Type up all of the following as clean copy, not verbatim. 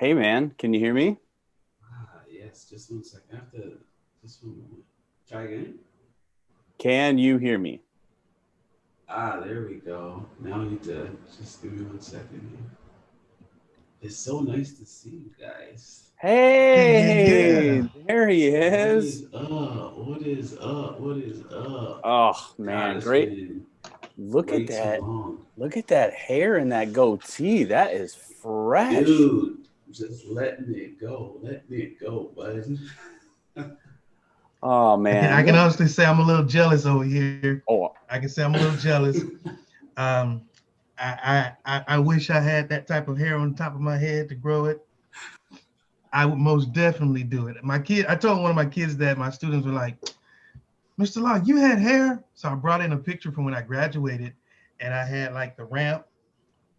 Hey man, can you hear me? Yes, just 1 second. I have to, just 1 moment. Try again. Can you hear me? There we go. Now I need to just give me 1 second here. It's so nice to see you guys. Yeah, yeah, Hey, yeah. there he What is. is up? What is up? What is up? Oh God, man, it's great. been Look way at too that. long. Look at that hair and that goatee. That is fresh. Dude, just letting it go. Letting it go, bud. Oh I man. can honestly say I'm a little jealous over here. Oh, I can say I'm a little jealous. Um, I wish I had that type of hair on top of my head to grow it. I would most definitely do it. I told one of my kids that my students were like, Mr. Law, you had hair. So I brought in a picture from when I graduated, and I had like the ramp,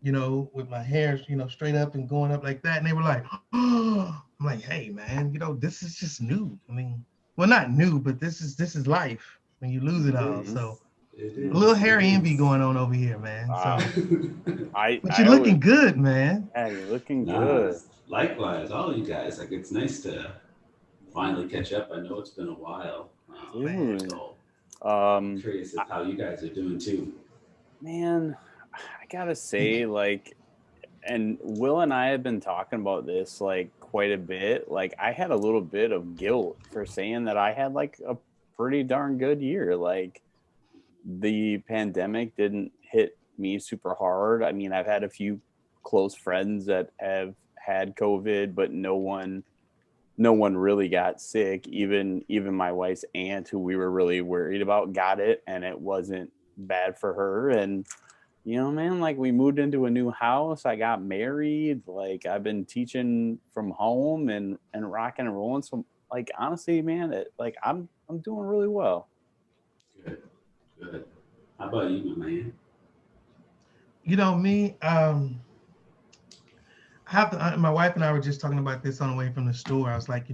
with my hair, straight up and going up like that. And they were like, oh, I'm like, hey man, this is just new. I mean, well, not new, but this is life when you lose it It all. is. So It a little is. It hair envy is. going on over here, man. uh, So, I but I you're always looking good, man. yeah, you're looking Nah, good. likewise, all of you guys. Like, it's nice to finally catch up. I know it's been a while. Man, Dude. So I'm Um curious I, of how you guys are doing too. man, I gotta say, like, and Will and I have been talking about this like quite a bit. Like I had a little bit of guilt for saying that I had like a pretty darn good year. Like the pandemic didn't hit me super hard. I mean, I've had a few close friends that have had COVID, but no one really got sick. Even my wife's aunt, who we were really worried about, got it, and it wasn't bad for her. And man, like we moved into a new house. I got married. Like I've been teaching from home and rocking and rolling. So like honestly, man, like I'm doing really well. Good, good. How about you, my man? me. My wife and I were just talking about this on the way from the store. I was like,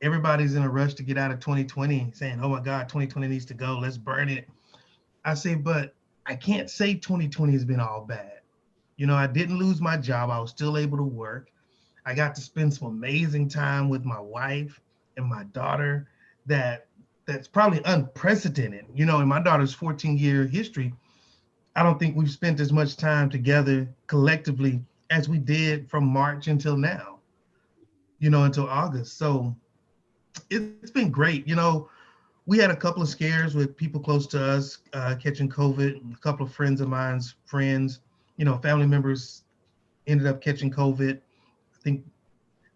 everybody's in a rush to get out of 2020, saying, "Oh my God, 2020 needs to go. Let's burn it." I say, but I can't say 2020 has been all bad. I didn't lose my job. I was still able to work. I got to spend some amazing time with my wife and my daughter that's probably unprecedented. In my daughter's 14-year history, I don't think we've spent as much time together collectively as we did from March until now, until August. So it's been great. We had a couple of scares with people close to us catching COVID. A couple of friends of mine's friends, family members ended up catching COVID. I think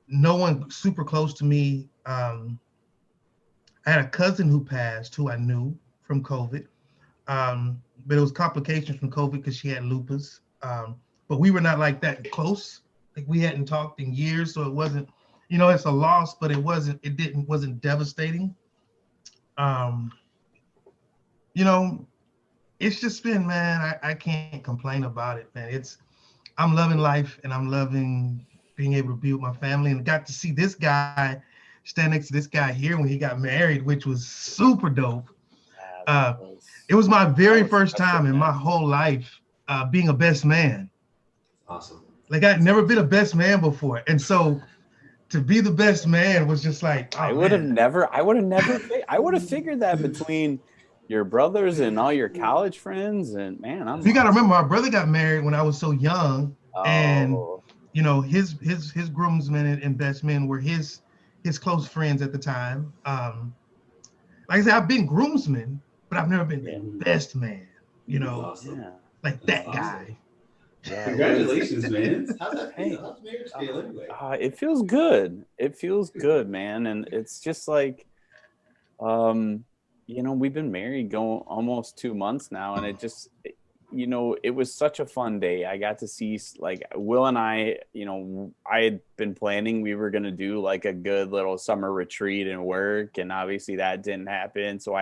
no one super close to me. I had a cousin who passed who I knew from COVID, but it was complications from COVID because she had lupus. But we were not like that close. Like we hadn't talked in years, so it wasn't. It's a loss, but it wasn't. It didn't wasn't devastating. Um, you know, it's just been, man. I can't complain about it, man. I'm loving life and I'm loving being able to be with my family and got to see this guy stand next to this guy here when he got married, which was super dope. Yeah, Uh, it was my that very was first special, time in my man. whole life being a best man. Awesome. Like I'd never been a best man before, and so to be the best man was just like, I oh would have man. never. I would have figured that between your brothers and all your college friends, and man, I'm You got to awesome. remember, my brother got married when I was so young, and Oh, his groomsmen and best men were his close friends at the time. Like I said, I've been groomsman, but I've never been the yeah, Mhm. best man. You That's know, awesome. yeah, like That's that awesome. guy. yeah. It was. Congratulations, man. How's that feel? Hey, How's marriage feel anyway? it feels good. It feels good, man, and it's just like, um, we've been married going almost 2 months now, and it was such a fun day. I got to see like Will and I, I had been planning we were gonna do like a good little summer retreat and work, and obviously that didn't happen. So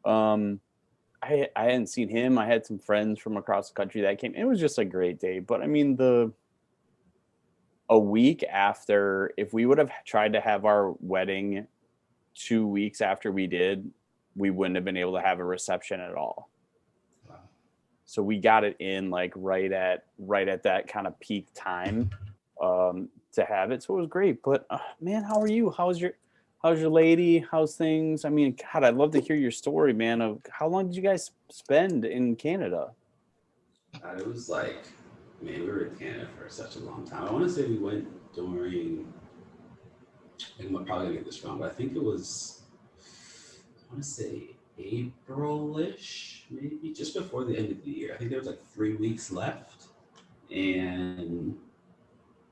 um I hadn't seen him. I had some friends from across the country that came. It was just a great day. But I mean a week after, if we would have tried to have our wedding 2 weeks after we did, we wouldn't have been able to have a reception at all. Wow. So we got it in like right at that kind of peak time. to have it. So it was great. But man, how are you? How's your lady? How's things? I mean, God, I'd love to hear your story, man. Of how long did you guys spend in Canada? It was like, man, we were in Canada for such a long time. I want to say we went during, I'm probably gonna get this wrong, but I think it was, I want to say April-ish, maybe just before the end of the year. I think there was like 3 weeks left, and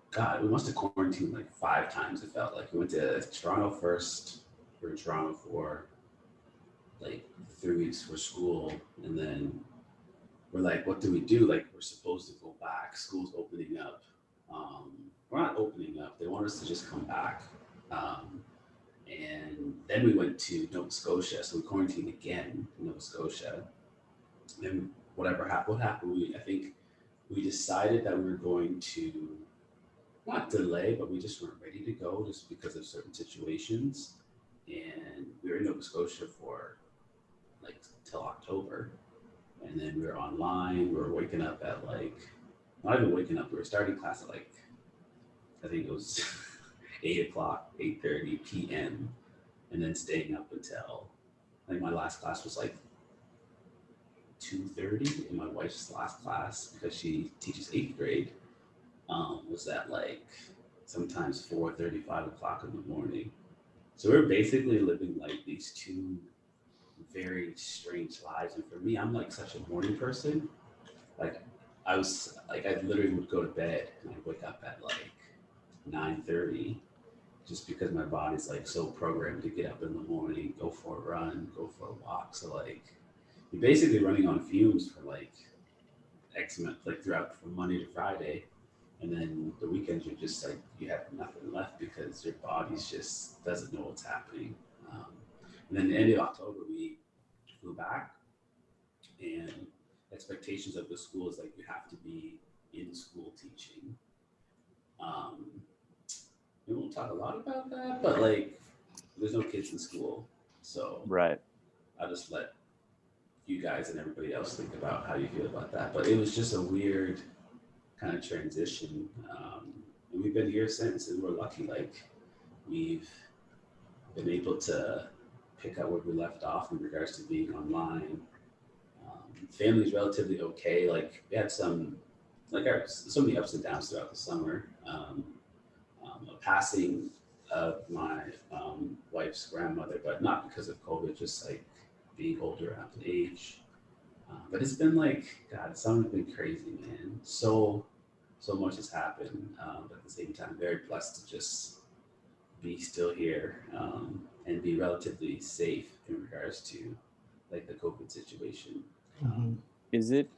God, we must have quarantined like 5 times. It felt like we went to Toronto first. We were in Toronto for like 3 weeks for school, and then we're like, what do we do? Like, we're supposed to go back. School's opening up. We're not opening up. They want us to just come back. Um, and then we went to Nova Scotia. So we quarantined again in Nova Scotia. And whatever happened, what happened? I think we decided that we were going to not delay, but we just weren't ready to go just because of certain situations. And we were in Nova Scotia for like till October. And then we were online. We were waking up at like, not even waking up. We were starting class at like, I think it was 8 o'clock, 8:30 p.m. And then staying up until, I think my last class was like 2:30. And my wife's last class, because she teaches 8th grade, was at like sometimes 4:30, 5 o'clock in the morning. So we we're basically living like these two very strange lives. And for me, I'm like such a morning person. Like I literally would go to bed and I'd wake up at like 9:30 just because my body's like so programmed to get up in the morning, go for a run, go for a walk. So like you're basically running on fumes for like X amount, like throughout from Monday to Friday. And then the weekends you're just like you have nothing left because your body's just doesn't know what's happening. Um, and then the end of October we flew back, and expectations of the school is like you have to be in school teaching. Um, we won't talk a lot about that, but like there's no kids in school, so Right. I'll just let you guys and everybody else think about how you feel about that. But it was just a weird kind of transition, and we've been here since, and we're lucky. Like we've been able to pick up where we left off in regards to being online. Family's relatively okay. Like we had some, like so many ups and downs throughout the summer. A passing of my wife's grandmother, but not because of COVID, just like being older after age. But it's been like, God, summer's been crazy, man. So much has happened. But at the same time, very blessed to just be still here, and be relatively safe in regards to like the COVID situation. Um, Is it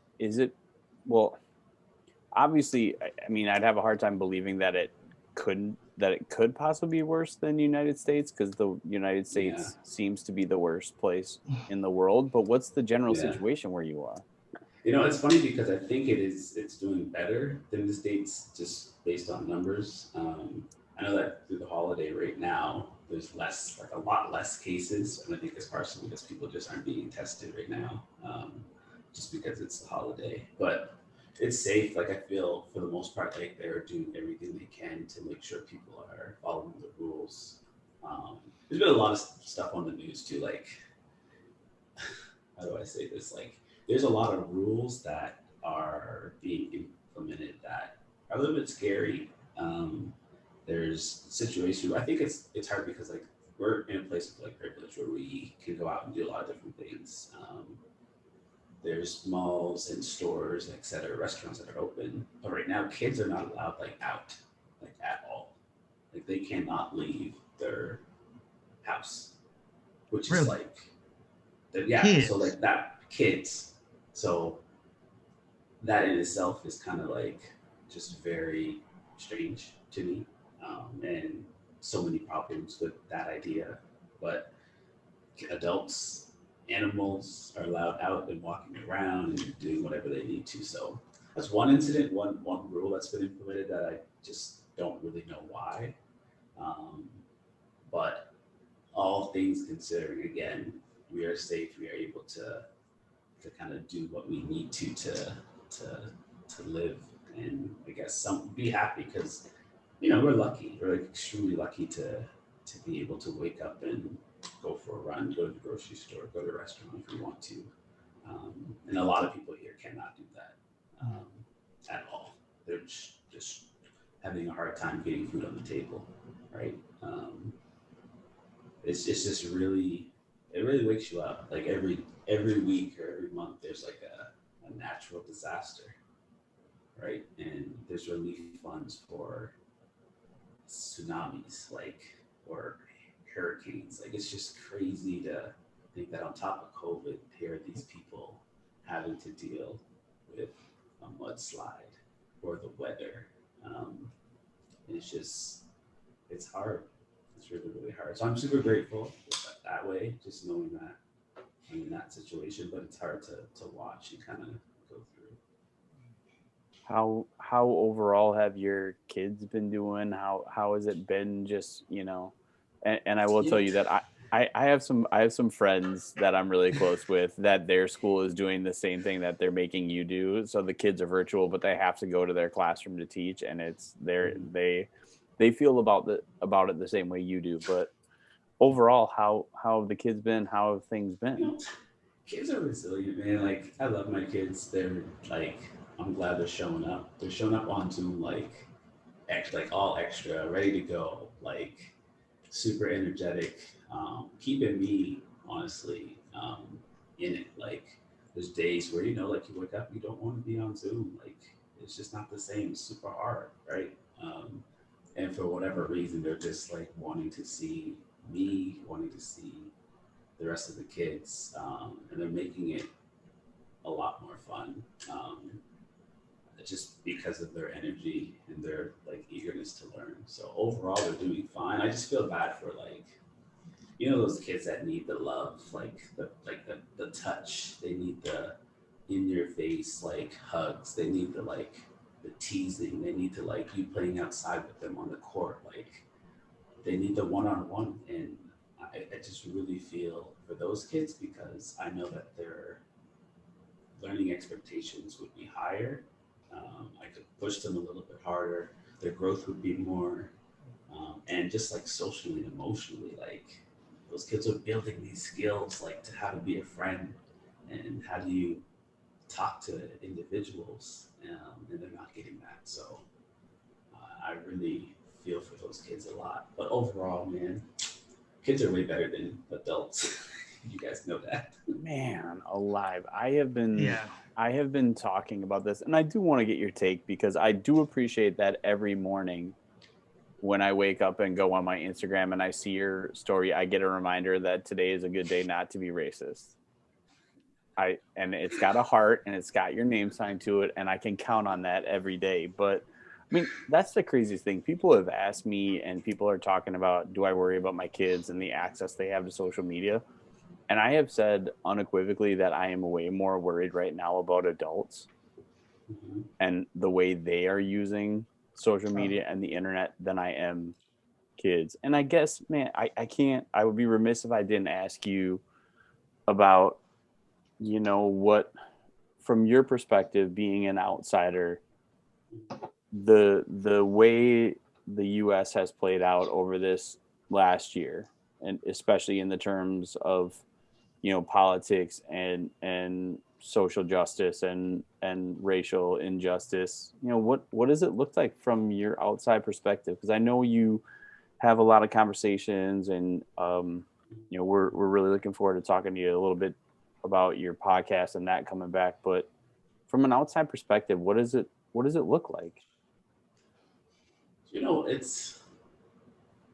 well, obviously, I mean, I'd have a hard time believing that it could possibly be worse than the United States, because the United yeah, States seems to be the worst place in the world. But what's the general yeah. situation where you are? It's funny because I think it's doing better than the States just based on numbers. I know that through the holiday right now, there's like a lot less cases, and I think it's partially because people just aren't being tested right now, just because it's the holiday. But it's safe. Like I feel for the most part, like they're doing everything they can to make sure people are following the rules. There's been a lot of stuff on the news too, like how do I say this? Like, there's a lot of rules that are being implemented that are a little bit scary. There's situations. I think it's hard because like we're in a place of like privilege where we can go out and do a lot of different things. There's malls and stores, et cetera, restaurants that are open, but right now kids are not allowed like out, like at all. Like they cannot leave their house, which is Really? like yeah, so Kids. like that kids. So that in itself is kind of like just very strange to me, and so many problems with that idea. But adults, animals are allowed out and walking around and doing whatever they need to. So that's one incident, one rule that's been implemented that I just don't really know why. Um, but all things considering, again, we are safe. We are able to kind of do what we need to to live, and I guess some be happy because we're lucky. We're like extremely lucky to be able to wake up and go for a run, go to the grocery store, go to a restaurant if we want to. And a lot of people here cannot do that at all. They're just having a hard time getting food on the table, right? It's just really, it really wakes you up. Like every week or every month, there's like a natural disaster, right? And there's relief funds for tsunamis, like, or hurricanes. Like, it's just crazy to think that on top of COVID, here are these people having to deal with a mudslide or the weather. And it's just, it's hard. It's really, really hard. So I'm super grateful that way, just knowing that I'm in that situation, but it's hard to watch and kind of go through. How overall have your kids been doing? How has it been? Just and I will Yeah. tell you that I have some friends that I'm really close with that their school is doing the same thing that they're making you do. So the kids are virtual, but they have to go to their classroom to teach, and it's they feel about it the same way you do. But overall, how have the kids been? How have things You been? know, kids are resilient, man. Like, I love my kids. They're like, I'm glad they're showing up. They're showing up on Zoom like like all extra, ready to go, like super energetic, keeping me honestly in it. Like, there's days where like you wake up, you don't want to be on Zoom. Like, it's just not the same. It's super hard, right? And for whatever reason, they're just like wanting to see me, wanting to see the rest of the kids, and they're making it a lot more fun. Just because of their energy and their like eagerness to learn. So overall, they're doing fine. I just feel bad for like those kids that need the love, like the touch. They need the in your face like hugs. They need the teasing. They need to like you playing outside with them on the court. Like they need the one on one. And I just really feel for those kids because I know that their learning expectations would be higher. I could push them a little bit harder. Their growth would be more, and just like socially and emotionally, like those kids are building these skills, like to how to be a friend and how do you talk to individuals, and they're not getting that. So I really feel for those kids a lot. But overall, man, kids are way better than adults. You guys know that. Man, alive. Yeah. I have been talking about this, and I do want to get your take because I do appreciate that every morning when I wake up and go on my Instagram and I see your story, I get a reminder that today is a good day not to be racist. And it's got a heart and it's got your name signed to it, and I can count on that every day. But I mean, that's the craziest thing. People have asked me, and people are talking about, do I worry about my kids and the access they have to social media? And I have said unequivocally that I am way more worried right now about adults Mhm. and the way they are using social Oh, media and the internet than I am kids. And I guess, man, I can't, I would be remiss if I didn't ask you about, what, from your perspective, being an outsider, the way the US has played out over this last year, and especially in the terms of politics and social justice and racial injustice. What does it look like from your outside perspective? Because I know you have a lot of conversations, and we're really looking forward to talking to you a little bit about your podcast and that coming back. But from an outside perspective, what does it look like? It's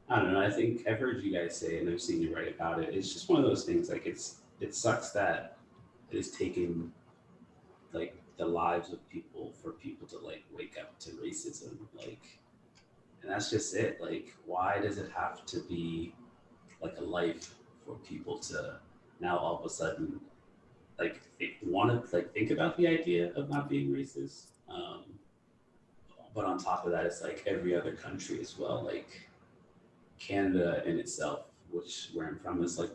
I don't know. I think I've heard you guys say, and I've seen you write about it. It's just one of those things. Like it sucks that it has taken like the lives of people for people to like wake up to racism. Like, and that's just it. Like, why does it have to be like a life for people to now all of a sudden like want to like think about the idea of not being racist? But on top of that, it's like every other country as well. Like Canada in itself, which where I'm from, is like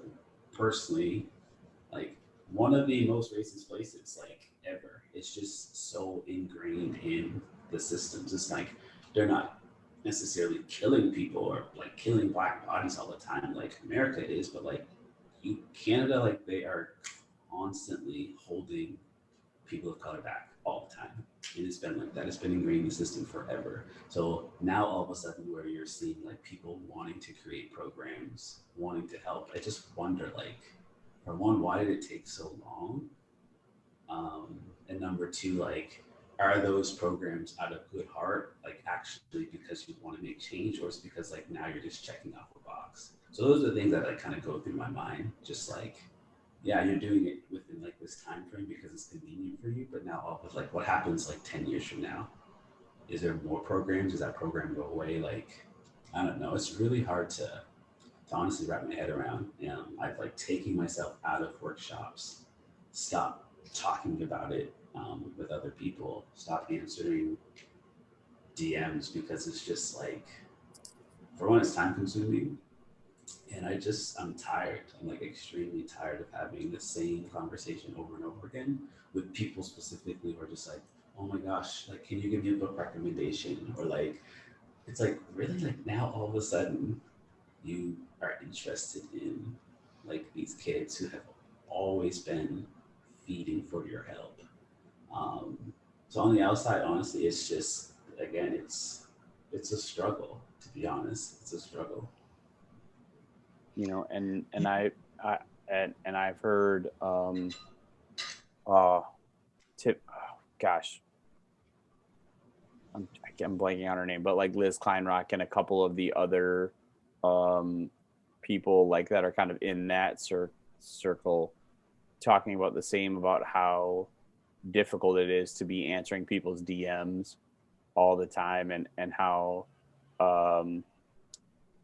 personally like one of the most racist places like ever. It's just so ingrained in the systems. It's like they're not. necessarily killing people or like killing black bodies all the time like America is, but like Canada, like they are constantly holding people of color back all the time. And it's been like that. It's been ingrained in the system forever. So now all of a sudden where you're seeing like people wanting to create programs, wanting to help, I just wonder like, for one, why did it take so long? And number two, like, are those programs out of good heart, like actually because you want to make change, or is it because like now you're just checking off a box? So those are the things that like kind of go through my mind. Just like, yeah, you're doing it within like this time frame because it's convenient for you, but now all of like what happens like 10 years from now? Is there more programs? Does that program go away? Like, I don't know. It's really hard to honestly wrap my head around. I've like taken myself out of workshops, stop talking about it with other people, stop answering DMs because it's just like, for one, it's time consuming. And I'm tired. I'm like extremely tired of having the same conversation over and over again with people specifically who are just like, oh my gosh, like, can you give me a book recommendation? Or like, it's like, really, like, now all of a sudden you are interested in like these kids who have always been feeding for your help. Um, so on the outside, honestly, it's just again, it's a struggle. To be honest, it's a struggle. You know, and I and I've heard uh tip oh, gosh, I'm blanking on her name, but like Liz Kleinrock and a couple of the other um people like that are kind of in that circle talking about the same, about how difficult it is to be answering people's DMs all the time, and how um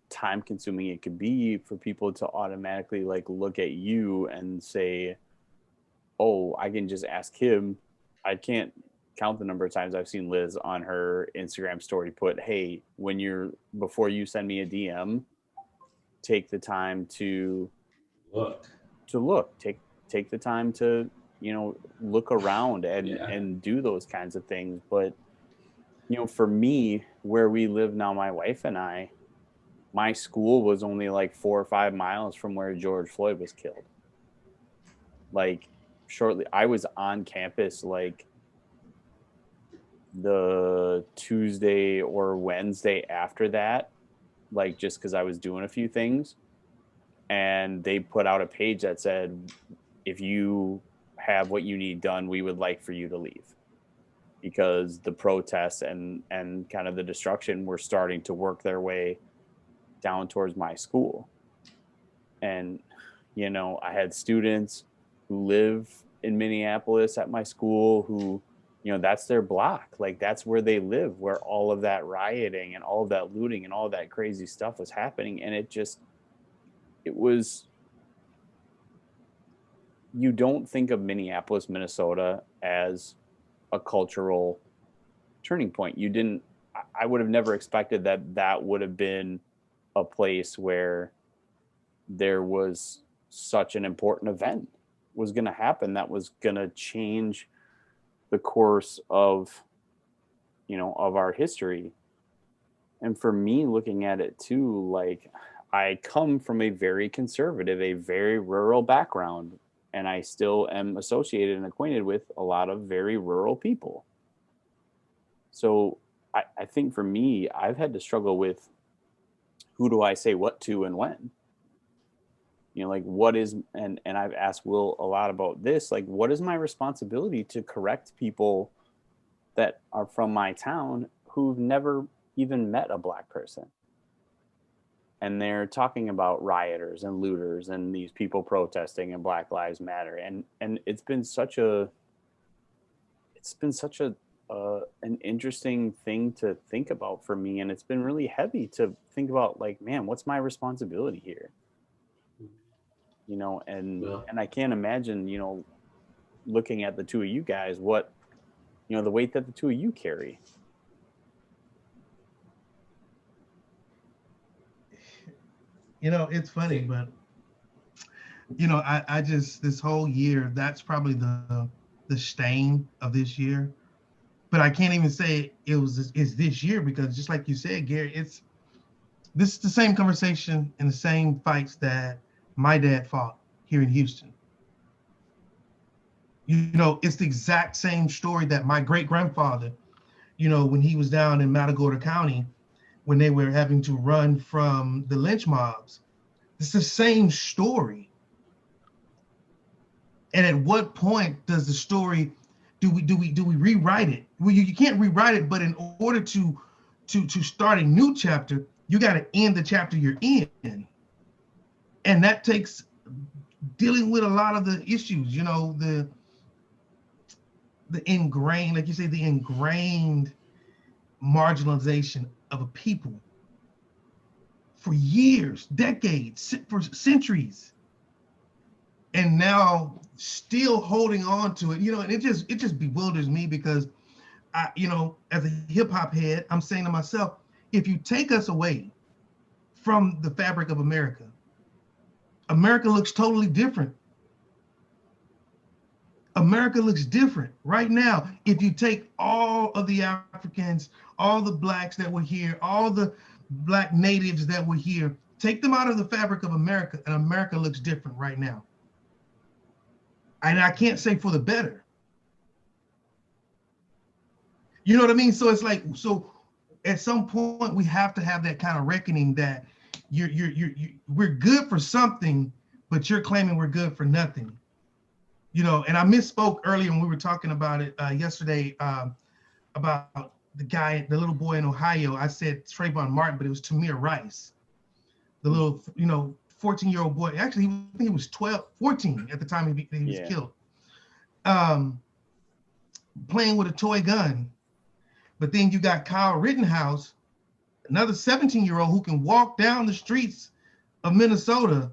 time consuming it could be for people to automatically like look at you and say, oh, I can just ask him. I can't count the number of times I've seen Liz on her Instagram story put, hey, when you're before you send me a DM, take the time Look, to look, take the time to, you know, look around yeah, and do those kinds of things. But you know, for me, where we live now, my wife and I, my school was only like 4 or 5 miles from where George Floyd was killed. Like, shortly, I was on campus like the Tuesday or Wednesday after that, like just because I was doing a few things. And they put out a page that said, if you have what you need done, we would like for you to leave, because the protests and kind of the destruction were starting to work their way down towards my school. And you know, I had students who live in Minneapolis at my school who, you know, that's their block, like that's where they live, where all of that rioting and all of that looting and all of that crazy stuff was happening. And it was, you don't think of Minneapolis, Minnesota as a cultural turning point. You didn't, I would have never expected that that would have been a place where there was such an important event was going to happen that was going to change the course of, you know, of our history. And for me, looking at it too, like, I come from a very conservative, a very rural background, and I still am associated and acquainted with a lot of very rural people. So I think for me, I've had to struggle with, who do I say what to and when? You know, like, what is, and I've asked Will a lot about this, like, what is my responsibility to correct people that are from my town who've never even met a black person? And they're talking about rioters and looters and these people protesting and Black Lives Matter. And it's been such a an interesting thing to think about for me, and it's been really heavy to think about, like, man, what's my responsibility here? You know, well, and I can't imagine, you know, looking at the two of you guys, what, you know, the weight that the two of you carry. You know, it's funny, but you know, I just this whole year, that's probably the stain of this year. but I can't even say it's this year, because just like you said, Gary, this is the same conversation and the same fights that my dad fought here in Houston. You know, it's the exact same story that my great grandfather, you know, when he was down in Matagorda County, when they were having to run from the lynch mobs, it's the same story. And at what point does the story, do we rewrite it? Well, you can't rewrite it, but in order to start a new chapter, you got to end the chapter you're in. And that takes dealing with a lot of the issues, you know, the ingrained, like you say, the ingrained marginalization of a people for years, decades, for centuries, and now still holding on to it, you know. And it just bewilders me, because I, you know, as a hip hop head, I'm saying to myself, if you take us away from the fabric of America, America looks totally different. America looks different right now. If you take all of the Africans, all the blacks that were here, all the black natives that were here, take them out of the fabric of America, and America looks different right now. And I can't say for the better. You know what I mean? So it's like, so at some point we have to have that kind of reckoning that we're good for something, but you're claiming we're good for nothing. You know, and I misspoke earlier when we were talking about it yesterday, about the little boy in Ohio. I said Trayvon Martin, but it was Tamir Rice, the little, you know, 14-year-old boy. Actually, I think he was 14 at the time he was killed. Playing with a toy gun. But then you got Kyle Rittenhouse, another 17-year-old who can walk down the streets of Minnesota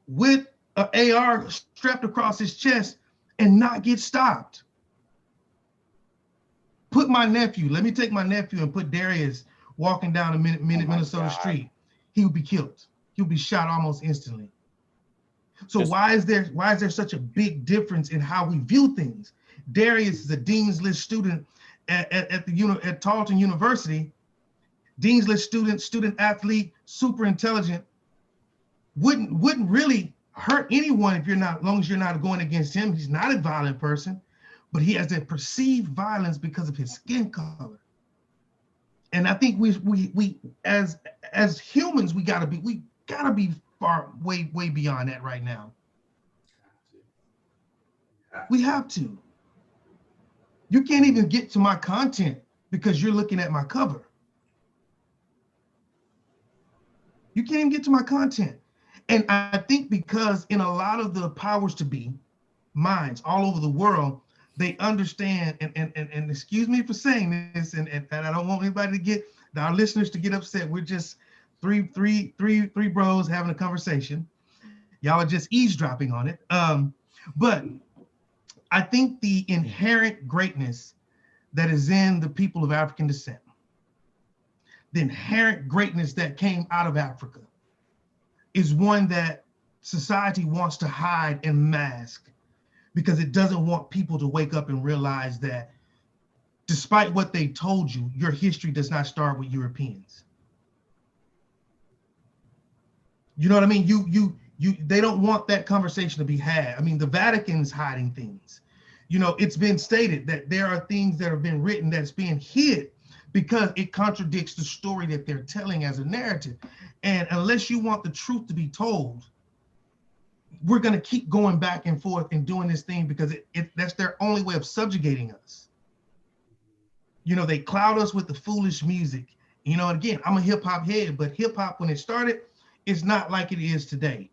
with an AR strapped across his chest and not get stopped. Let me take my nephew and put Darius walking down a Minnesota street. He would be killed. He would be shot almost instantly. So why is there such a big difference in how we view things? Darius is a Dean's List student at Tarleton University. Dean's List student athlete, super intelligent. Wouldn't really hurt anyone as long as you're not going against him. He's not a violent person, but he has a perceived violence because of his skin color. And I think we as humans, we gotta be far way beyond that right now. We have to. You can't even get to my content because you're looking at my cover. You can't even get to my content. And I think because in a lot of the powers to be minds all over the world, they understand, and excuse me for saying this, and I don't want anybody to get, our listeners to get upset. We're just three bros having a conversation. Y'all are just eavesdropping on it. But I think the inherent greatness that is in the people of African descent, the inherent greatness that came out of Africa, is one that society wants to hide and mask, because it doesn't want people to wake up and realize that despite what they told you, your history does not start with Europeans. You know what I mean? They don't want that conversation to be had. I mean, the Vatican's hiding things. You know, it's been stated that there are things that have been written that's being hid because it contradicts the story that they're telling as a narrative. And unless you want the truth to be told, we're going to keep going back and forth and doing this thing because that's their only way of subjugating us. You know, they cloud us with the foolish music. You know, and again, I'm a hip hop head, but hip hop, when it started, it's not like it is today.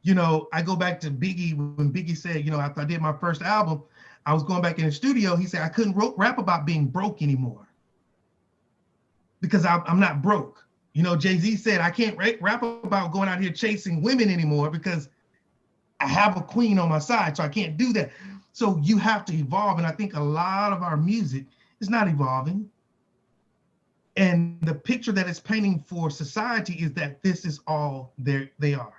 You know, I go back to Biggie, when Biggie said, you know, after I did my first album, I was going back in the studio. He said, I couldn't rap about being broke anymore because I'm not broke. You know, Jay-Z said, I can't rap about going out here chasing women anymore because I have a queen on my side, so I can't do that. So you have to evolve. And I think a lot of our music is not evolving. And the picture that it's painting for society is that this is all they are.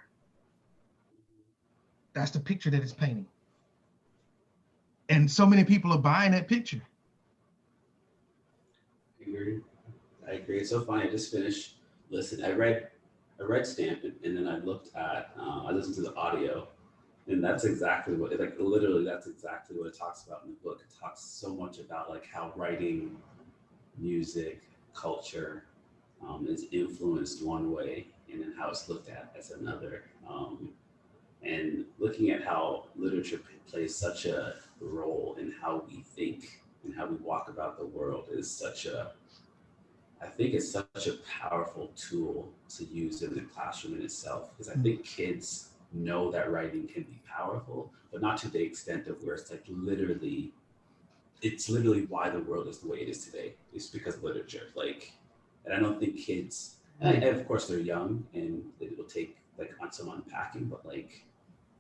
That's the picture that it's painting. And so many people are buying that picture. agree. I agree. It's so funny. I just finished listening. I read Stampin', and then I looked at. I listened to the audio, and that's exactly what, like, literally, that's exactly what it talks about in the book. It talks so much about like how writing, music, culture, is influenced one way, and then how it's looked at as another. And looking at how literature plays such a role in how we think and how we walk about the world is such a, I think it's such a powerful tool to use in the classroom in itself, because I think kids know that writing can be powerful, but not to the extent of where it's like literally, it's literally why the world is the way it is today. It's because of literature. Like, and I don't think kids, and of course they're young and it will take like on some unpacking, but like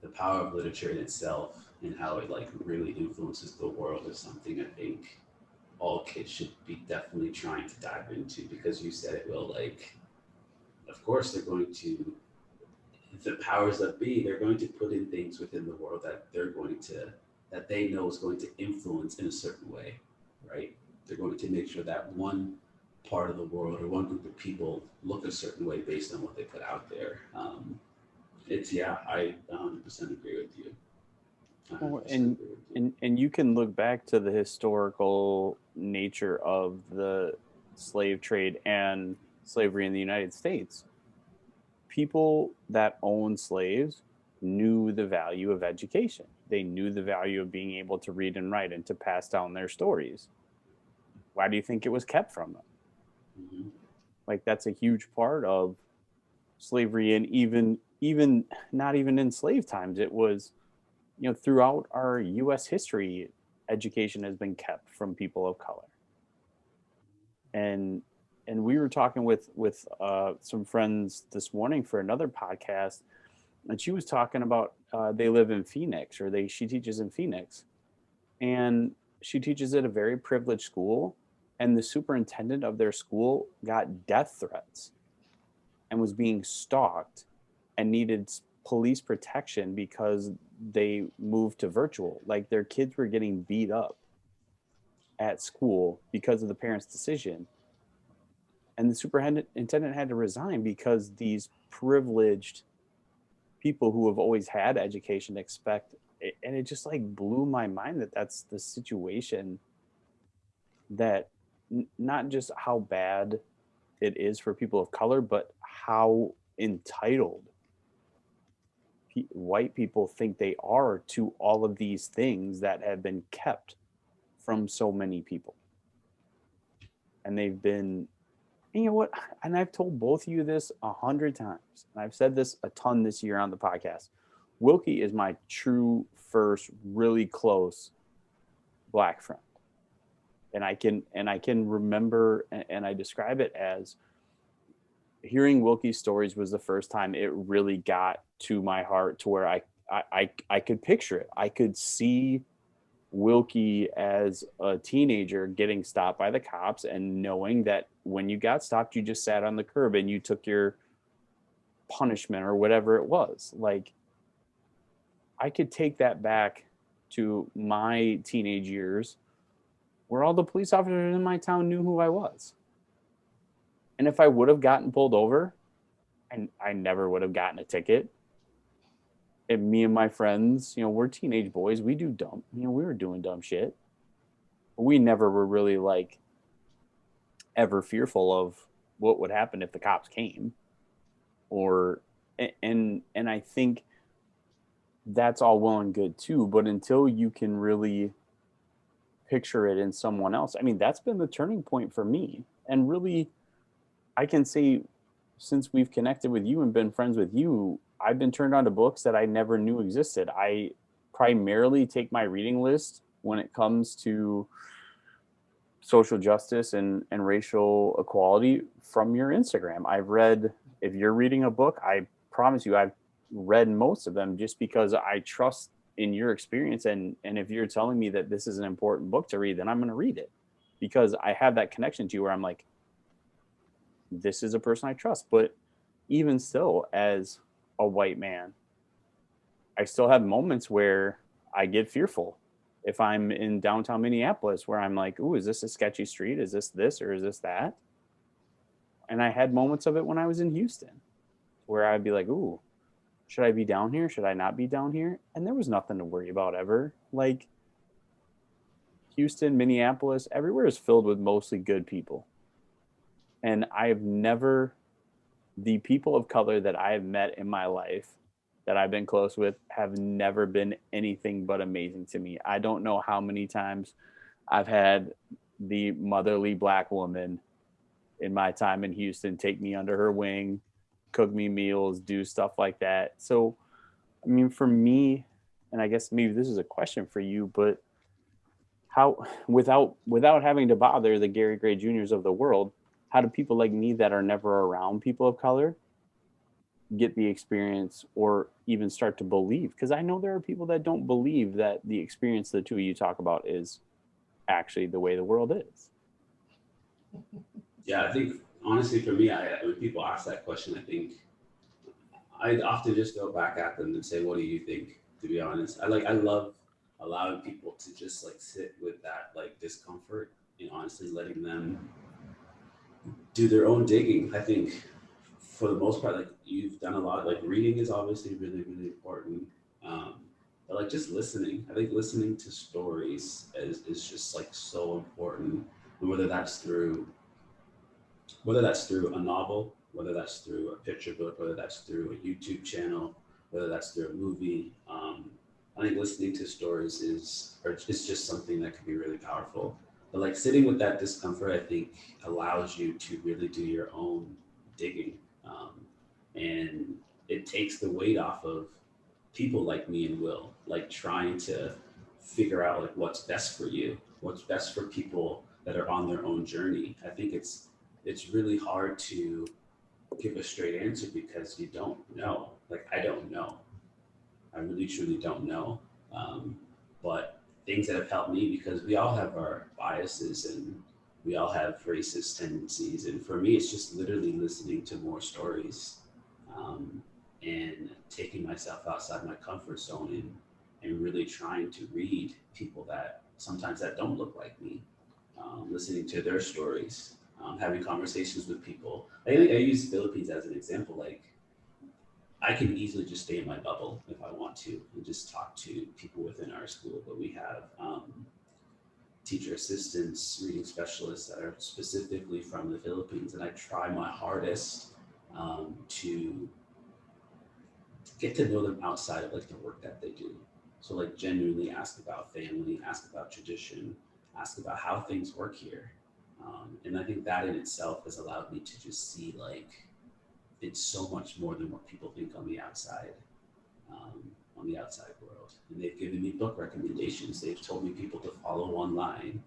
the power of literature in itself and how it like really influences the world is something I think all kids should be definitely trying to dive into, because you said it will, like, of course they're going to, the powers that be, they're going to put in things within the world that they're going to, that they know is going to influence in a certain way, right? They're going to make sure that one part of the world or one group of people look a certain way based on what they put out there. It's, yeah, I 100% agree with you. Well, 100% agree with you. and you can look back to the historical nature of the slave trade and slavery in the United States. People that owned slaves knew the value of education. They knew the value of being able to read and write and to pass down their stories. Why do you think it was kept from them? Mhm. Like, that's a huge part of slavery, and even not even in slave times. It was, throughout our US history, education has been kept from people of color. And we were talking with some friends this morning for another podcast, and she was talking about they live in Phoenix, or they she teaches in Phoenix, and she teaches at a very privileged school, and the superintendent of their school got death threats and was being stalked and needed police protection because they moved to virtual. Like, their kids were getting beat up at school because of the parents' decision. And the superintendent had to resign because these privileged people who have always had education expect it. And it just like blew my mind that that's the situation, that not just how bad it is for people of color, but how entitled white people think they are to all of these things that have been kept from so many people. And they've been, and you know what? And I've told both of you this 100 times, and I've said this a ton this year on the podcast. Wilkie is my true first really close black friend. And I can remember, and I describe it as hearing Wilkie's stories was the first time it really got to my heart, to where I could picture it. I could see Wilkie as a teenager getting stopped by the cops and knowing that when you got stopped, you just sat on the curb and you took your punishment or whatever it was. Like, I could take that back to my teenage years, where all the police officers in my town knew who I was. And if I would have gotten pulled over, and I never would have gotten a ticket. And me and my friends, we're teenage boys. We do dumb, we were doing dumb shit. We never were really like ever fearful of what would happen if the cops came. Or, and I think that's all well and good too. But until you can really picture it in someone else, I mean, that's been the turning point for me. And really, I can say, since we've connected with you and been friends with you, I've been turned on to books that I never knew existed. I primarily take my reading list when it comes to social justice and racial equality from your Instagram. I've read, if you're reading a book, I promise you I've read most of them, just because I trust in your experience. And if you're telling me that this is an important book to read, then I'm going to read it, because I have that connection to you where I'm like, this is a person I trust. But even still, as a white man, I still have moments where I get fearful. if I'm in downtown Minneapolis where I'm like, ooh, is this a sketchy street? Is this or is this that? And I had moments of it when I was in Houston where I'd be like, ooh, should I be down here? Should I not be down here? And there was nothing to worry about ever. Like Houston, Minneapolis, everywhere is filled with mostly good people. And I've never, the people of color that I have met in my life that I've been close with have never been anything but amazing to me. I don't know how many times I've had the motherly Black woman in my time in Houston take me under her wing, cook me meals, do stuff like that. So, I mean, for me, and I guess maybe this is a question for you, but how, without having to bother the Gary Gray Juniors of the world, how do people like me that are never around people of color get the experience or even start to believe? Because I know there are people that don't believe that the experience the two of you talk about is actually the way the world is. Yeah, I think honestly for me, when people ask that question, I think I often just go back at them and say, what do you think? To be honest, I love allowing people to just like sit with that like discomfort and honestly letting them do their own digging. I think for the most part, like you've done a lot, like reading is obviously really, really important. But like just listening, I think listening to stories is just like so important. And whether that's through a novel, whether that's through a picture book, whether that's through a YouTube channel, whether that's through a movie. I think listening to stories is just something that can be really powerful. But like sitting with that discomfort, I think allows you to really do your own digging. And it takes the weight off of people like me and Will, like trying to figure out like what's best for you, what's best for people that are on their own journey. I think it's really hard to give a straight answer because you don't know. Like I don't know. I really truly don't know. But things that have helped me, because we all have our biases and we all have racist tendencies. And for me, it's just literally listening to more stories, and taking myself outside my comfort zone and really trying to read people that sometimes that don't look like me, listening to their stories, having conversations with people. I use Philippines as an example. Like I can easily just stay in my bubble if I want to and just talk to people within our school, but we have teacher assistants, reading specialists that are specifically from the Philippines, and I try my hardest to get to know them outside of like the work that they do. So like genuinely ask about family, ask about tradition, ask about how things work here. And I think that in itself has allowed me to just see like it's so much more than what people think on the outside world. And they've given me book recommendations. They've told me people to follow online.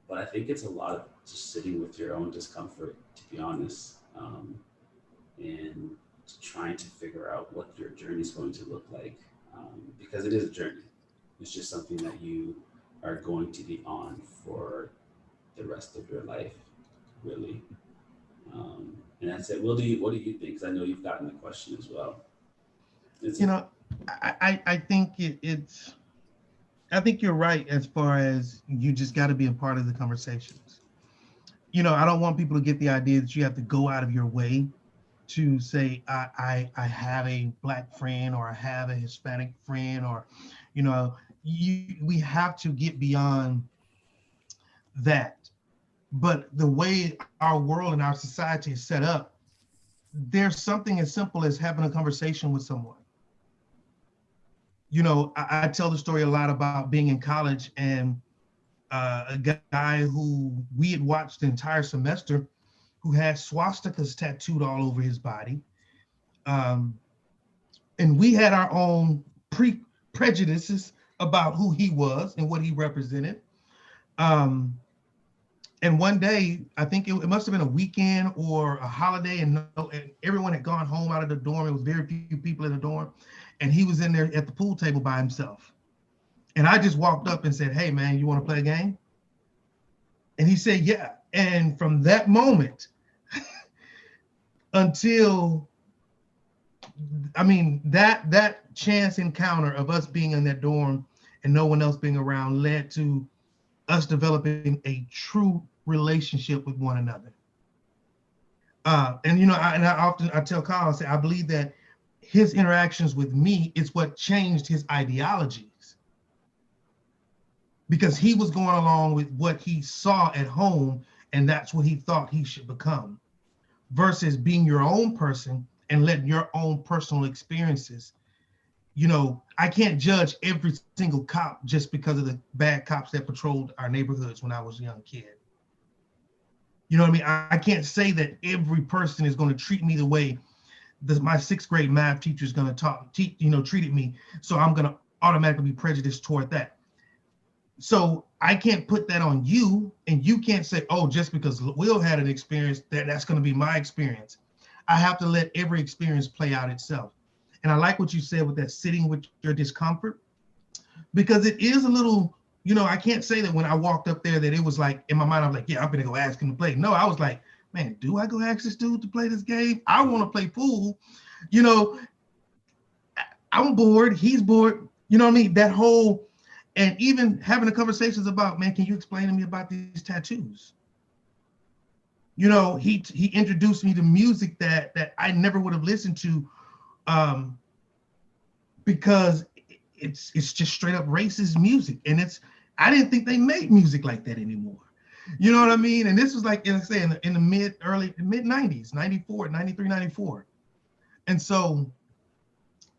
But I think it's a lot of just sitting with your own discomfort, to be honest, and trying to figure out what your journey is going to look like, because it is a journey. It's just something that you are going to be on for the rest of your life, really. And that's it. What do you think? Because I know you've gotten the question as well. I think it's. I think you're right as far as you just got to be a part of the conversations. I don't want people to get the idea that you have to go out of your way to say I have a Black friend or I have a Hispanic friend, or we have to get beyond that. But the way our world and our society is set up, there's something as simple as having a conversation with someone. I tell the story a lot about being in college and a guy who we had watched the entire semester who had swastikas tattooed all over his body. And we had our own prejudices about who he was and what he represented. And one day, I think it must have been a weekend or a holiday, and everyone had gone home out of the dorm. It was very few people in the dorm. And he was in there at the pool table by himself. And I just walked up and said, "Hey, man, you want to play a game?" And he said, "Yeah." And from that moment until, that chance encounter of us being in that dorm and no one else being around led to us developing a true relationship with one another. And I tell Kyle, I say, I believe that his interactions with me is what changed his ideologies, because he was going along with what he saw at home, and that's what he thought he should become, versus being your own person and letting your own personal experiences. I can't judge every single cop just because of the bad cops that patrolled our neighborhoods when I was a young kid. You know what I mean? I can't say that every person is going to treat me the way my sixth grade math teacher is going to treated me. So I'm going to automatically be prejudiced toward that. So I can't put that on you, and you can't say, oh, just because Will had an experience, that's going to be my experience. I have to let every experience play out itself. And I like what you said with that sitting with your discomfort, because it is a little, I can't say that when I walked up there that it was like, in my mind, I was like, yeah, I'm going to go ask him to play. No, I was like, man, do I go ask this dude to play this game? I want to play pool. I'm bored. He's bored. You know what I mean? That whole, and even having the conversations about, man, can you explain to me about these tattoos? He introduced me to music that I never would have listened to, because it's just straight up racist music. And I didn't think they made music like that anymore. You know what I mean? And this was like, in the mid 90s, 94, 93, 94. And so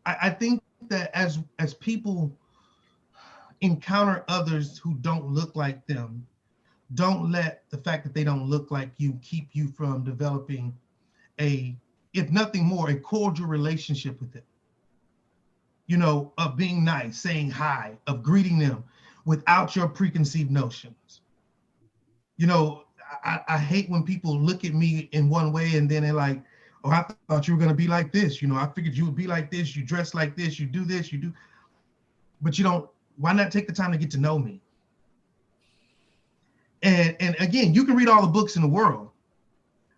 I think that as people encounter others who don't look like them, don't let the fact that they don't look like you keep you from developing if nothing more, a cordial relationship with them. Of being nice, saying hi, of greeting them without your preconceived notions. I hate when people look at me in one way and then they're like, oh, I thought you were going to be like this. I figured you would be like this. You dress like this. You do this. You do. But why not take the time to get to know me? And again, you can read all the books in the world,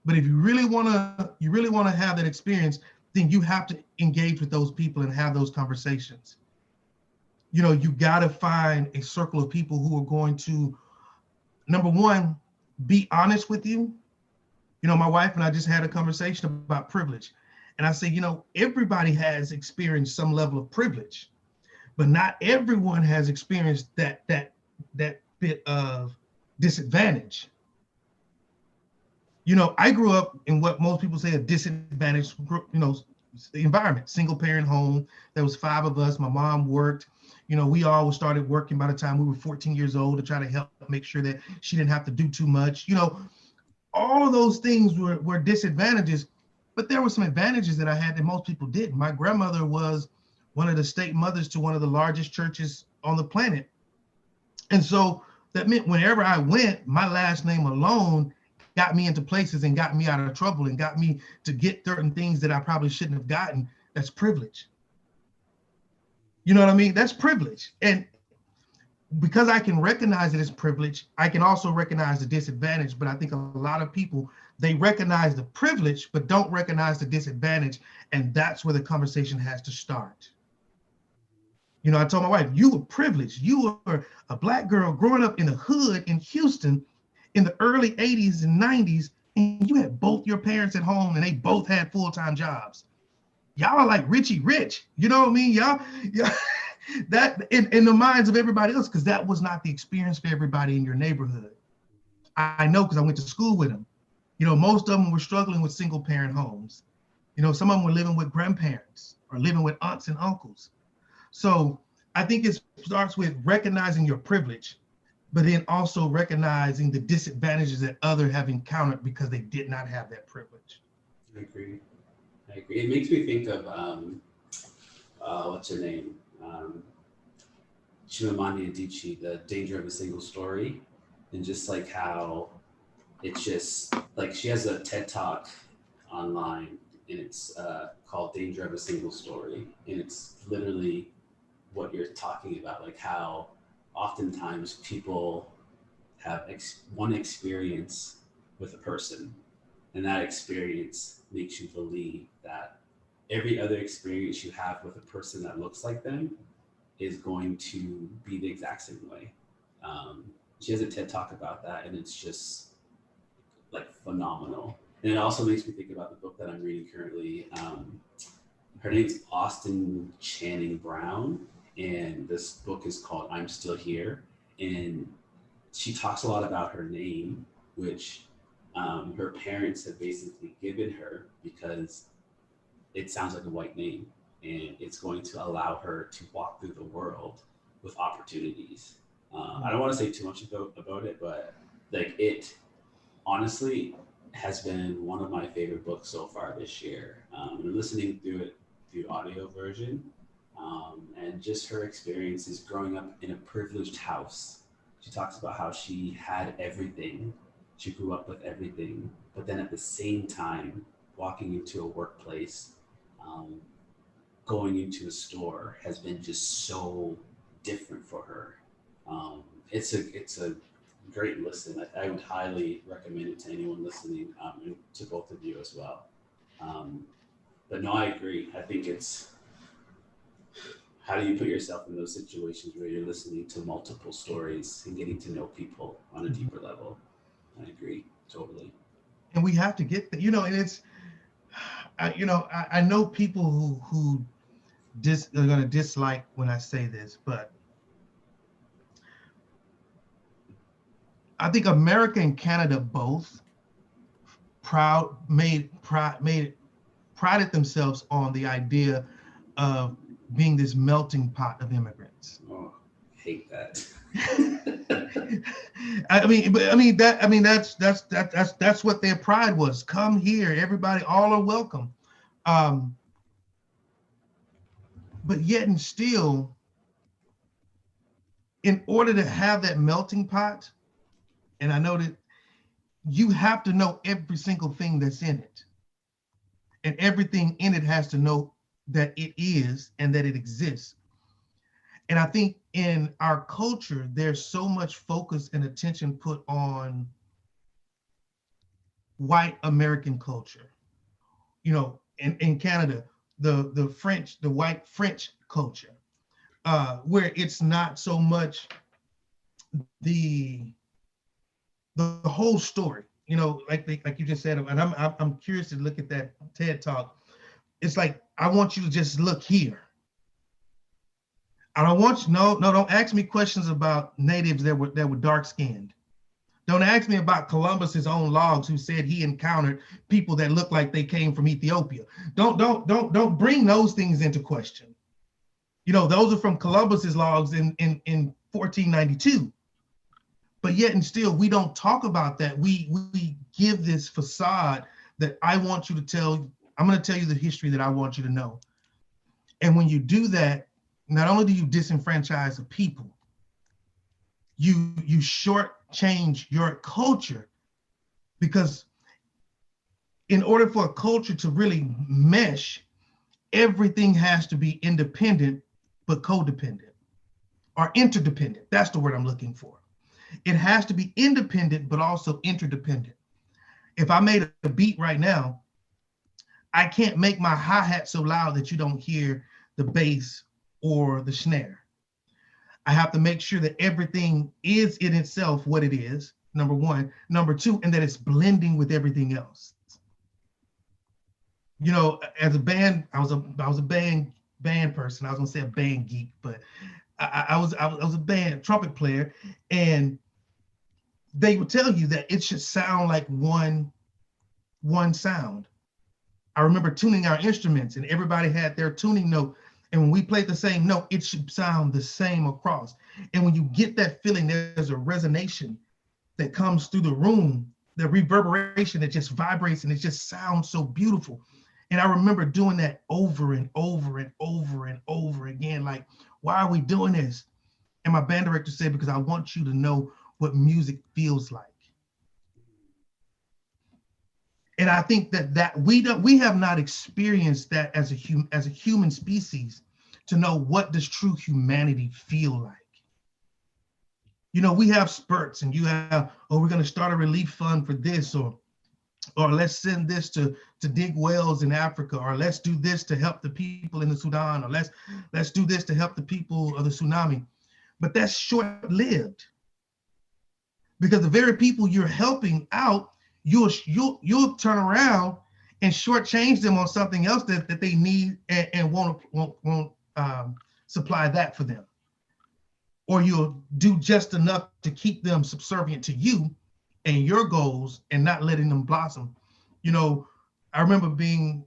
but if you really want to have that experience, then you have to engage with those people and have those conversations. You got to find a circle of people who are going to, number one, be honest with you. My wife and I just had a conversation about privilege. And I say, everybody has experienced some level of privilege, but not everyone has experienced that bit of disadvantage. I grew up in what most people say a disadvantaged, environment, single parent home. There was 5 of us. My mom worked. We all started working by the time we were 14 years old to try to help make sure that she didn't have to do too much. All of those things were disadvantages, but there were some advantages that I had that most people didn't. My grandmother was one of the state mothers to one of the largest churches on the planet. And so that meant whenever I went, my last name alone got me into places and got me out of trouble and got me to get certain things that I probably shouldn't have gotten. That's privilege. You know what I mean? That's privilege. And because I can recognize it as privilege, I can also recognize the disadvantage. But I think a lot of people, they recognize the privilege, but don't recognize the disadvantage. And that's where the conversation has to start. I told my wife, you were privileged. You were a Black girl growing up in the hood in Houston in the early 80s and 90s, and you had both your parents at home and they both had full-time jobs. Y'all are like Richie Rich. You know what I mean? Y'all that in the minds of everybody else, because that was not the experience for everybody in your neighborhood. I know because I went to school with them. Most of them were struggling with single parent homes. Some of them were living with grandparents or living with aunts and uncles. So I think it starts with recognizing your privilege, but then also recognizing the disadvantages that others have encountered because they did not have that privilege. I agree. It makes me think of, what's her name? Chimamanda Adichie, The Danger of a Single Story. And just like how it's just like she has a TED Talk online and it's called Danger of a Single Story. And it's literally what you're talking about, like how oftentimes people have one experience with a person, and that experience makes you believe that every other experience you have with a person that looks like them is going to be the exact same way. She has a TED talk about that, and it's just like phenomenal. And it also makes me think about the book that I'm reading currently. Her name's Austin Channing Brown, and this book is called I'm Still Here. And she talks a lot about her name, which her parents have basically given her because it sounds like a white name, and it's going to allow her to walk through the world with opportunities. I don't want to say too much about it, but like it honestly has been one of my favorite books so far this year. I'm listening through it through audio version, and just her experiences growing up in a privileged house. She talks about how she had everything. She grew up with everything, but then at the same time, walking into a workplace, going into a store has been just so different for her. It's a great listen. I would highly recommend it to anyone listening, and to both of you as well. But no, I agree. I think it's how do you put yourself in those situations where you're listening to multiple stories and getting to know people on a deeper level? I agree totally. And we have to get the, and it's, I know people who are going to dislike when I say this, but I think America and Canada both prided themselves on the idea of being this melting pot of immigrants. Oh, hate that. That's what their pride was. Come here, everybody, all are welcome. But yet and still, in order to have that melting pot, and I know that you have to know every single thing that's in it. And everything in it has to know that it is and that it exists. And I think in our culture, there's so much focus and attention put on white American culture. In Canada, the French, the white French culture, where it's not so much the whole story, like you just said, and I'm curious to look at that TED talk. It's like, I want you to just look here. I don't want you, don't ask me questions about natives that were dark skinned. Don't ask me about Columbus's own logs, who said he encountered people that looked like they came from Ethiopia. Don't bring those things into question. Those are from Columbus's logs in 1492. But yet and still, we don't talk about that. We give this facade that I'm going to tell you the history that I want you to know. And when you do that, not only do you disenfranchise the people, you shortchange your culture, because in order for a culture to really mesh, everything has to be independent but codependent, or interdependent. That's the word I'm looking for. It has to be independent, but also interdependent. If I made a beat right now, I can't make my hi-hat so loud that you don't hear the bass or the snare. I have to make sure that everything is in itself what it is, number one. Number two, and that it's blending with everything else. As a band, I was a band person. I was gonna say a band geek, but I was a band trumpet player, and they would tell you that it should sound like one sound. I remember tuning our instruments, and everybody had their tuning note. And when we played the same note, it should sound the same across. And when you get that feeling, there's a resonance that comes through the room, the reverberation that just vibrates, and it just sounds so beautiful. And I remember doing that over and over and over and over again. Like, why are we doing this? And my band director said, because I want you to know what music feels like. And I think that we have not experienced that as a human species, to know what does true humanity feel like. We have spurts, and you have, we're going to start a relief fund for this, or or let's send this to dig wells in Africa, or let's do this to help the people in the Sudan, or let's do this to help the people of the tsunami. But that's short-lived, because the very people you're helping out, you'll turn around and shortchange them on something else that they need and won't supply that for them. Or you'll do just enough to keep them subservient to you and your goals and not letting them blossom. You know, I remember being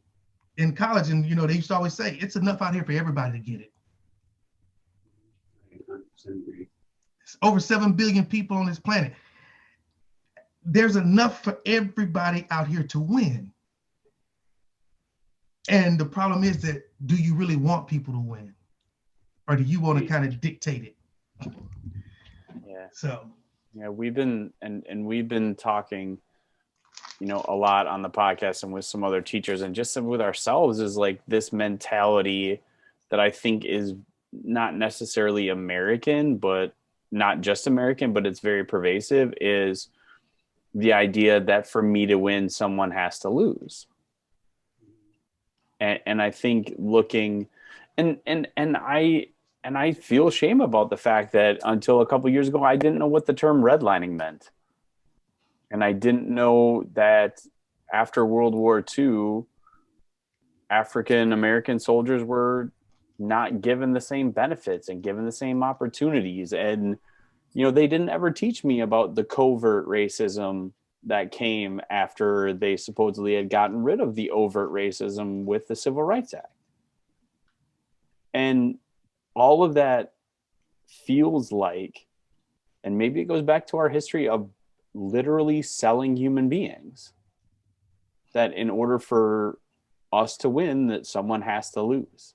in college and, they used to always say, it's enough out here for everybody to get it. I 100% agree. It's over 7 billion people on this planet. There's enough for everybody out here to win. And the problem is that, do you really want people to win? Or do you want to kind of dictate it? Yeah. So. Yeah, we've been talking, a lot on the podcast and with some other teachers and just with ourselves, is like this mentality that I think is not necessarily American, but not just American, but it's very pervasive, is the idea that for me to win, someone has to lose. And I think looking, and I feel shame about the fact that until a couple of years ago, I didn't know what the term redlining meant. And I didn't know that after World War II, African American soldiers were not given the same benefits and given the same opportunities. And, they didn't ever teach me about the covert racism that came after they supposedly had gotten rid of the overt racism with the Civil Rights Act. And all of that feels like, and maybe it goes back to our history of literally selling human beings, that in order for us to win, that someone has to lose.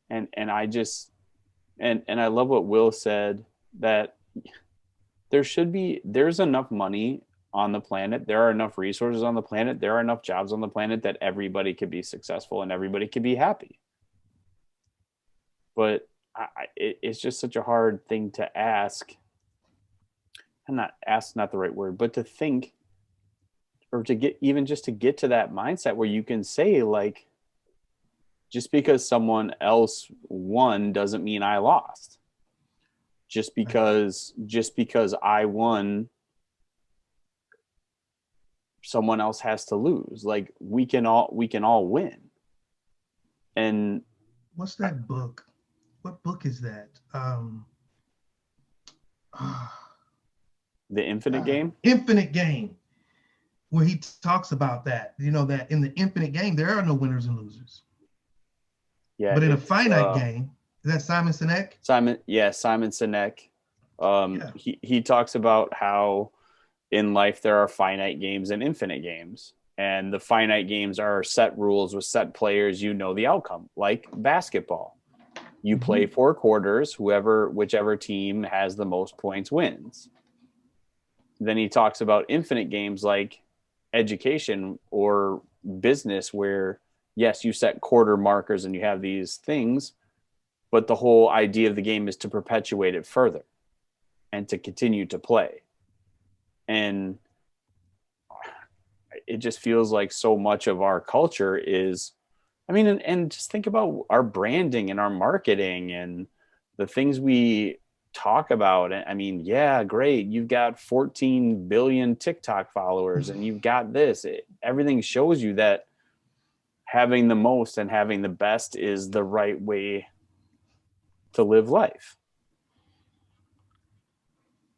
And I love what Will said, that there's enough money on the planet, there are enough resources on the planet, there are enough jobs on the planet that everybody could be successful and everybody could be happy. But it's just such a hard thing to ask, and not the right word, but to think, or to get to that mindset where you can say, like, just because someone else won doesn't mean I lost. Just because I won, someone else has to lose. Like, we can all win. And what's that book? What book is that? The Infinite Game? Infinite Game, where he talks about that, that in the infinite game, there are no winners and losers. Yeah. But in a finite game, is that Simon Sinek? Simon Sinek. He talks about how in life there are finite games and infinite games. And the finite games are set rules with set players, the outcome, like basketball. You play 4 quarters, whichever team has the most points wins. Then he talks about infinite games like education or business, where, yes, you set quarter markers and you have these things, but the whole idea of the game is to perpetuate it further and to continue to play. And it just feels like so much of our culture is, and just think about our branding and our marketing and the things we talk about. Yeah, great. You've got 14 billion TikTok followers and you've got this. Everything shows you that having the most and having the best is the right way to live life.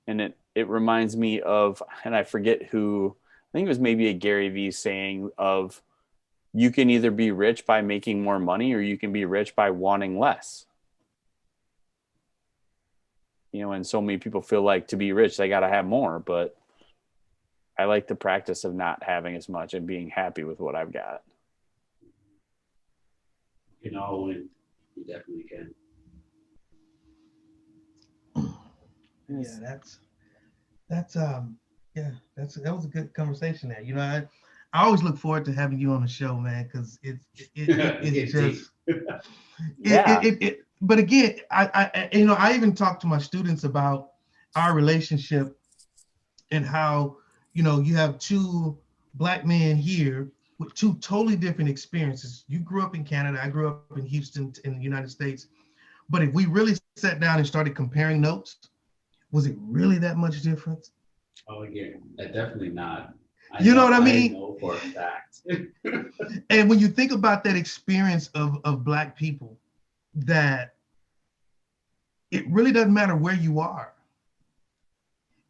And it reminds me of, and I forget who, I think it was maybe a Gary Vee saying of, you can either be rich by making more money or you can be rich by wanting less. And so many people feel like to be rich, they got to have more, but I like the practice of not having as much and being happy with what I've got. You can all win. You definitely can. Yeah, that was a good conversation there. I always look forward to having you on the show, man, because it's just but again, I even talk to my students about our relationship and how, you have 2 Black men here with two totally different experiences. You grew up in Canada, I grew up in Houston in the United States. But if we really sat down and started comparing notes, was it really that much difference? Oh, yeah, definitely not. You know what I mean? I know for a fact. And when you think about that experience of Black people, that it really doesn't matter where you are.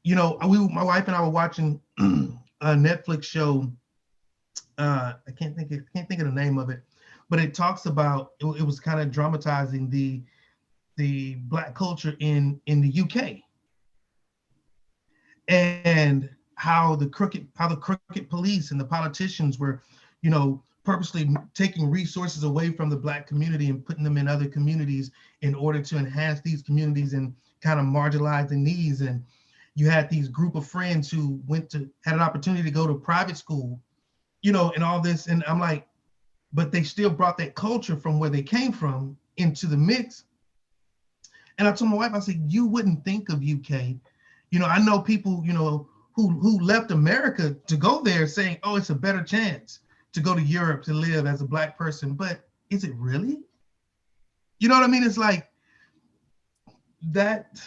You know, my wife and I were watching a Netflix show. I can't think of the name of it, but it talks about it was kind of dramatizing the Black culture in the UK, and how the crooked police and the politicians were, you know, purposely taking resources away from the Black community and putting them in other communities in order to enhance these communities and kind of marginalizing these. And you had these group of friends who had an opportunity to go to private school, you know, and all this. And I'm like, but they still brought that culture from where they came from into the mix. And I told my wife, I said, you wouldn't think of UK. You know, I know people, you know, who left America to go there saying, oh, it's a better chance to go to Europe to live as a Black person. But is it really? You know what I mean? It's like that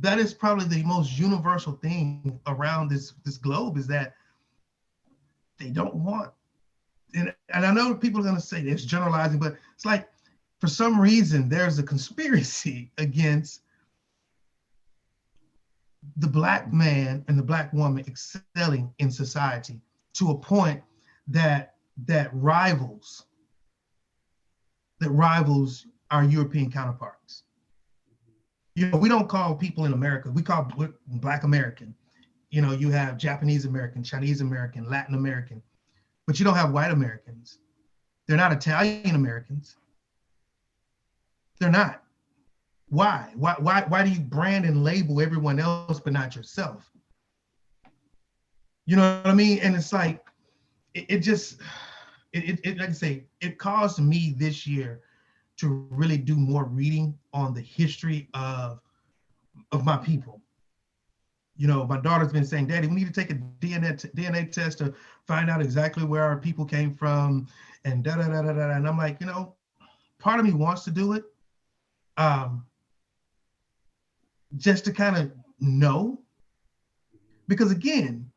is probably the most universal thing around this globe, is that they don't want, and I know people are going to say it's generalizing, but it's like, for some reason, there's a conspiracy against the Black man and the Black woman excelling in society to a point that rivals our European counterparts. You know, we don't call people in America, we call Black American. You know, you have Japanese American, Chinese American, Latin American, but you don't have white Americans. They're not Italian Americans. They're not. Why? Why do you brand and label everyone else but not yourself? You know what I mean? And it's like, it like I say, it caused me this year to really do more reading on the history of my people. You know, my daughter's been saying, Daddy, we need to take a DNA test to find out exactly where our people came from, and da da da da da. And I'm like, you know, part of me wants to do it, just to kind of know, because again,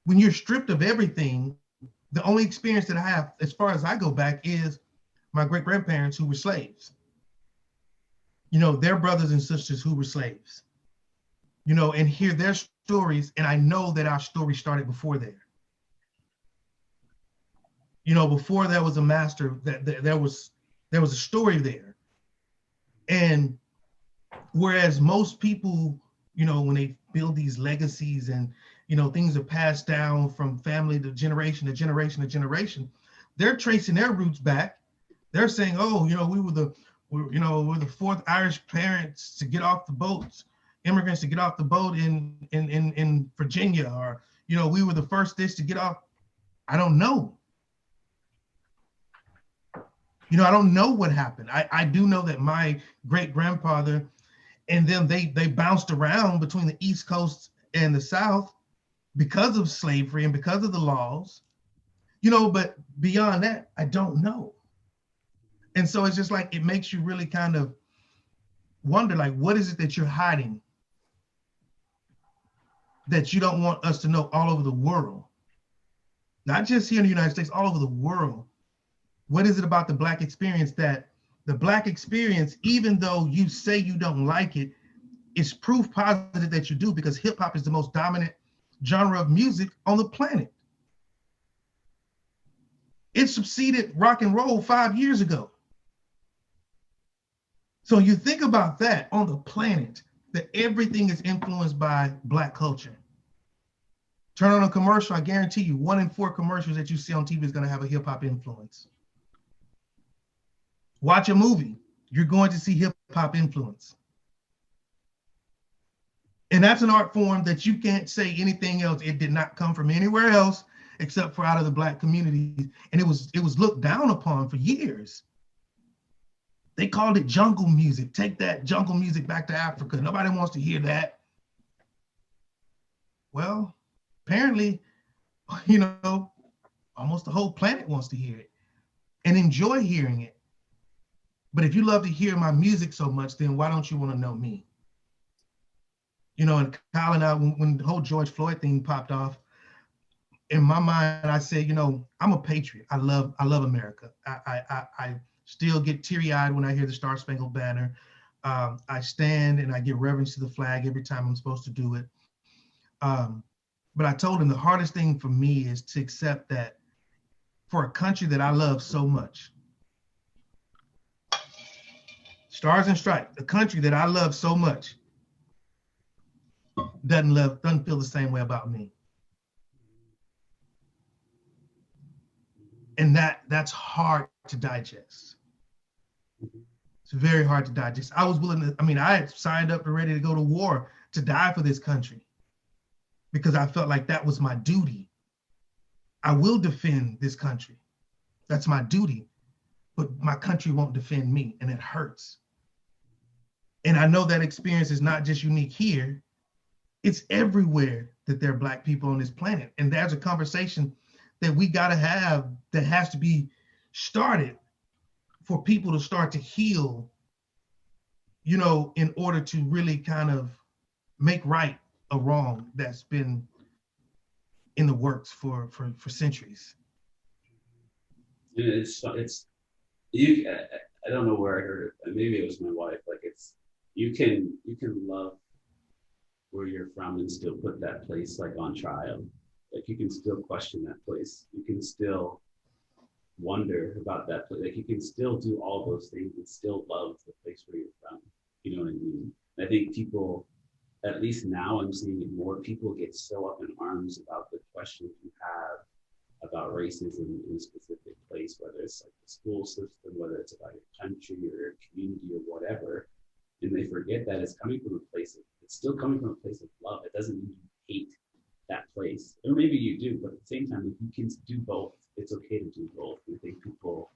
when you're stripped of everything, the only experience that I have, as far as I go back, is my great grandparents who were slaves. You know, their brothers and sisters who were slaves. You know, and hear their stories, and I know that our story started before there. You know, before there was a master, that there was a story there. And whereas most people, you know, when they build these legacies and, you know, things are passed down from family to generation to generation to generation, they're tracing their roots back. They're saying, oh, you know, we're the fourth Irish parents to get off the boats, immigrants to get off the boat in Virginia, or, you know, we were the first this to get off. I don't know. You know, I don't know what happened. I do know that my great grandfather and them, they bounced around between the East Coast and the South because of slavery and because of the laws, you know, but beyond that, I don't know. And so it's just like, it makes you really kind of wonder, like, what is it that you're hiding that you don't want us to know all over the world? Not just here in the United States, all over the world. What is it about the Black experience that the Black experience, even though you say you don't like it, is proof positive that you do, because hip hop is the most dominant genre of music on the planet. It succeeded rock and roll 5 years ago. So you think about that on the planet, that everything is influenced by Black culture. Turn on a commercial, I guarantee you 1 in 4 commercials that you see on TV is going to have a hip hop influence. Watch a movie, you're going to see hip hop influence. And that's an art form that you can't say anything else. It did not come from anywhere else except for out of the Black community. And it was looked down upon for years. They called it jungle music. Take that jungle music back to Africa. Nobody wants to hear that. Well, apparently you know, almost the whole planet wants to hear it and enjoy hearing it. But if you love to hear my music so much, then why don't you want to know me? You know, and Kyle and I, when the whole George Floyd thing popped off, in my mind, I said, you know, I'm a patriot. I love America. I still get teary eyed when I hear the Star Spangled Banner. I stand and I give reverence to the flag every time I'm supposed to do it. Um, but I told him the hardest thing for me is to accept that for a country that I love so much, Stars and Stripes, a country that I love so much, doesn't feel the same way about me. And that's hard to digest. It's very hard to digest. I was willing to, I mean, I had signed up and ready to go to war to die for this country because I felt like that was my duty. I will defend this country. That's my duty. But my country won't defend me, and it hurts. And I know that experience is not just unique here, it's everywhere that there are Black people on this planet. And there's a conversation that we got to have that has to be started for people to start to heal, you know, in order to really kind of make right a wrong that's been in the works for centuries. It's you. I don't know where I heard it. Maybe it was my wife. Like it's you can love where you're from and still put that place like on trial. Like you can still question that place. You can still wonder about that place. Like you can still do all those things and still love the place where you're from. You know what I mean? I think people, at least now I'm seeing it more, people get so up in arms about the questions you have about racism in a specific place, whether it's like the school system, whether it's about your country or your community or whatever. And they forget that it's coming from a place of, it's still coming from a place of love. It doesn't mean you hate that place. Or maybe you do, but at the same time, if you can do both, it's okay to do both. I think people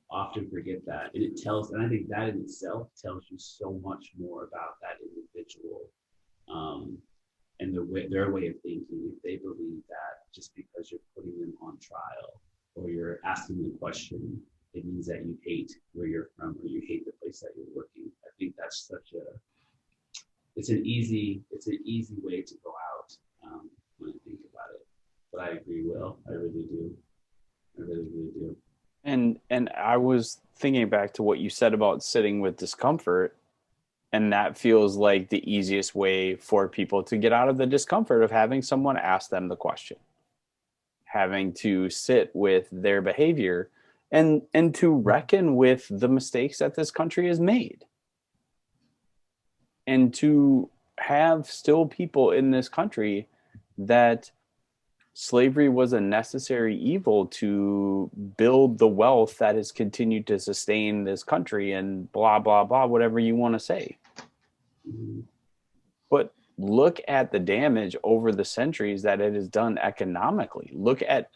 often forget that. And it tells, and I think that in itself tells you so much more about that individual um, and their way of thinking. If they believe that just because you're putting them on trial or you're asking them a question, it means that you hate where you're from or you hate the place that you're working. I think that's such a it's an easy way to go out when I think about it. But I agree, Will. I really do. I really, really do. And I was thinking back to what you said about sitting with discomfort, and that feels like the easiest way for people to get out of the discomfort of having someone ask them the question, having to sit with their behavior and to reckon with the mistakes that this country has made, and to have still people in this country that slavery was a necessary evil to build the wealth that has continued to sustain this country, and blah blah blah, whatever you want to say. But look at the damage over the centuries that it has done economically. Look at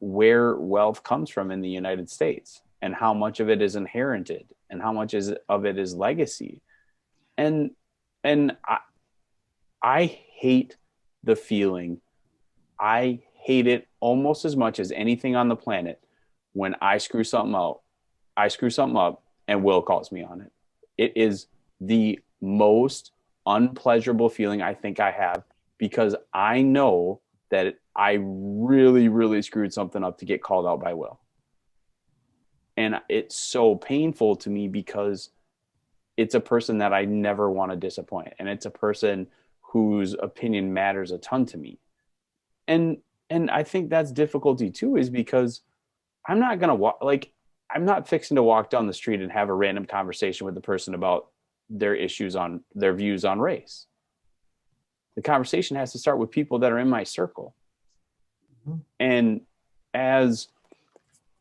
where wealth comes from in the United States, and how much of it is inherited and how much of it is legacy. And I hate the feeling. I hate it almost as much as anything on the planet when I screw something up and Will calls me on it. It is the most unpleasurable feeling I think I have, because I know that I really, really screwed something up to get called out by Will. And it's so painful to me because it's a person that I never want to disappoint. And it's a person whose opinion matters a ton to me. And I think that's difficulty too, is because I'm not going to walk, like, I'm not fixing to walk down the street and have a random conversation with the person about their views on race. The conversation has to start with people that are in my circle. Mm-hmm. And as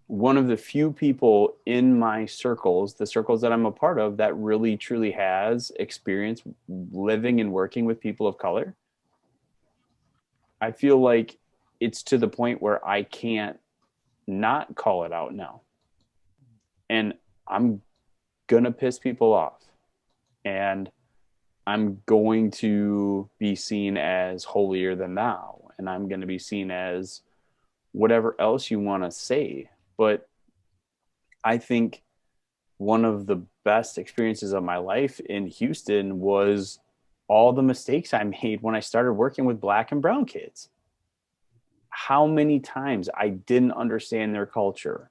one of the few people in my circles, the circles that I'm a part of, that really truly has experience living and working with people of color, I feel like it's to the point where I can't not call it out now. And I'm going to piss people off. And I'm going to be seen as holier than thou. and I'm going to be seen as whatever else you want to say. But I think one of the best experiences of my life in Houston was all the mistakes I made when I started working with Black and brown kids. How many times I didn't understand their culture,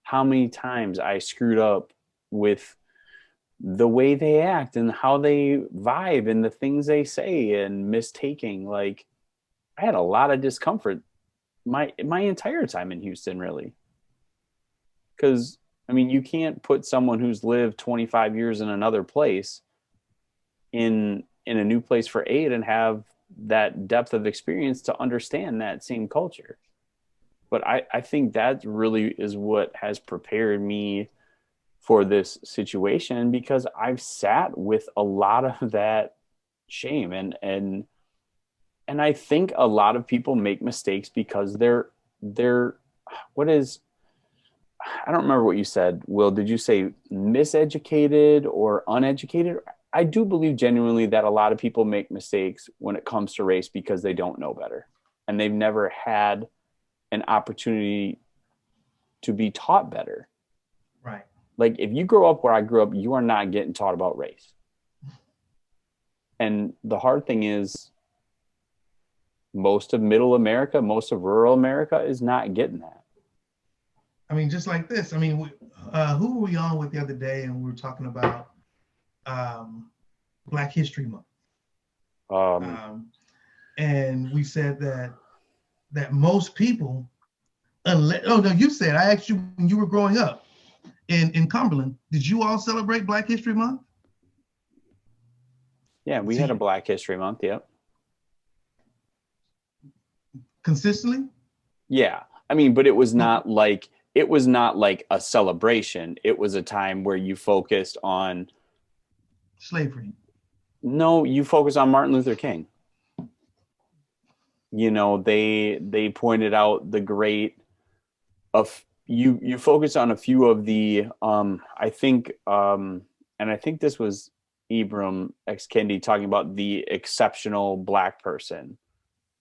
how many times I screwed up with the way they act and how they vibe and the things they say and mistaking. Like, I had a lot of discomfort my entire time in Houston, really. Because I mean, you can't put someone who's lived 25 years in another place in a new place for 8 and have that depth of experience to understand that same culture. But I think that really is what has prepared me for this situation, because I've sat with a lot of that shame, and I think a lot of people make mistakes because they're what is, I don't remember what you said, Will. Did you say miseducated or uneducated? I do believe genuinely that a lot of people make mistakes when it comes to race because they don't know better and they've never had an opportunity to be taught better. Right. Like, if you grow up where I grew up, you are not getting taught about race. And the hard thing is, most of middle America, most of rural America is not getting that. I mean, just like this. I mean, who were we on with the other day, and we were talking about Black History Month, and we said that most people, you said, I asked you when you were growing up in Cumberland, did you all celebrate Black History Month? Yeah, we had a Black History Month. Yep. Consistently? Yeah, I mean, but it was not like a celebration. It was a time where you focused on slavery. No, you focus on Martin Luther King. You know, they pointed out the great of you focus on a few of the I think this was Ibram X. Kendi talking about the exceptional Black person,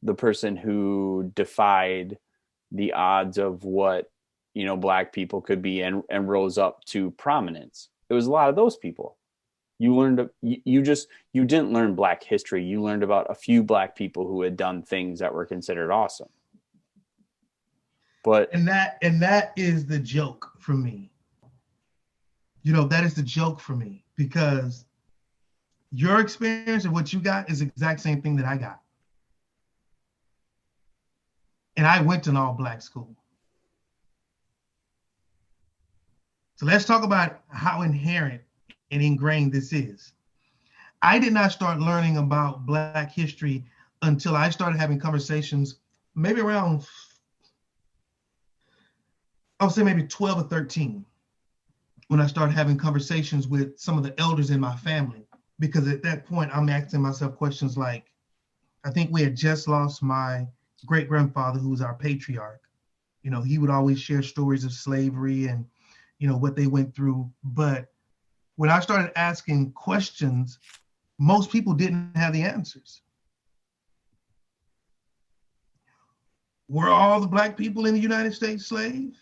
the person who defied the odds of what, you know, Black people could be and rose up to prominence. It was a lot of those people. You learned, you didn't learn Black history. You learned about a few Black people who had done things that were considered awesome. But and that is the joke for me. You know, that is the joke for me, because your experience and what you got is the exact same thing that I got. And I went to an all-Black school. So let's talk about how inherent and ingrained this is. I did not start learning about Black history until I started having conversations maybe around, I would say maybe 12 or 13, when I started having conversations with some of the elders in my family. Because at that point, I'm asking myself questions like, I think we had just lost my great-grandfather, who was our patriarch. You know, he would always share stories of slavery and, you know, what they went through. But when I started asking questions, most people didn't have the answers. Were all the Black people in the United States slaves?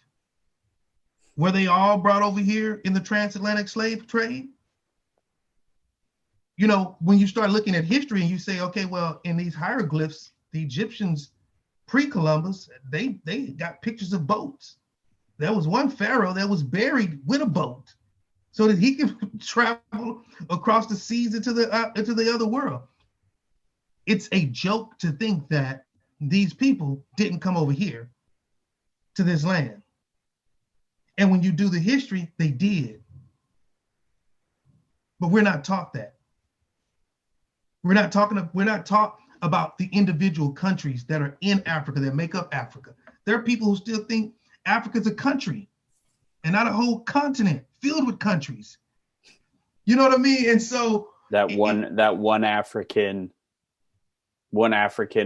Were they all brought over here in the transatlantic slave trade? You know, when you start looking at history and you say, okay, well, in these hieroglyphs, the Egyptians pre-Columbus, they got pictures of boats. There was one pharaoh that was buried with a boat so that he could travel across the seas into the other world. It's a joke to think that these people didn't come over here to this land. And when you do the history, they did. But we're not taught that. We're not taught about the individual countries that are in Africa, that make up Africa. There are people who still think Africa's a country and not a whole continent filled with countries. You know what I mean? And so that one African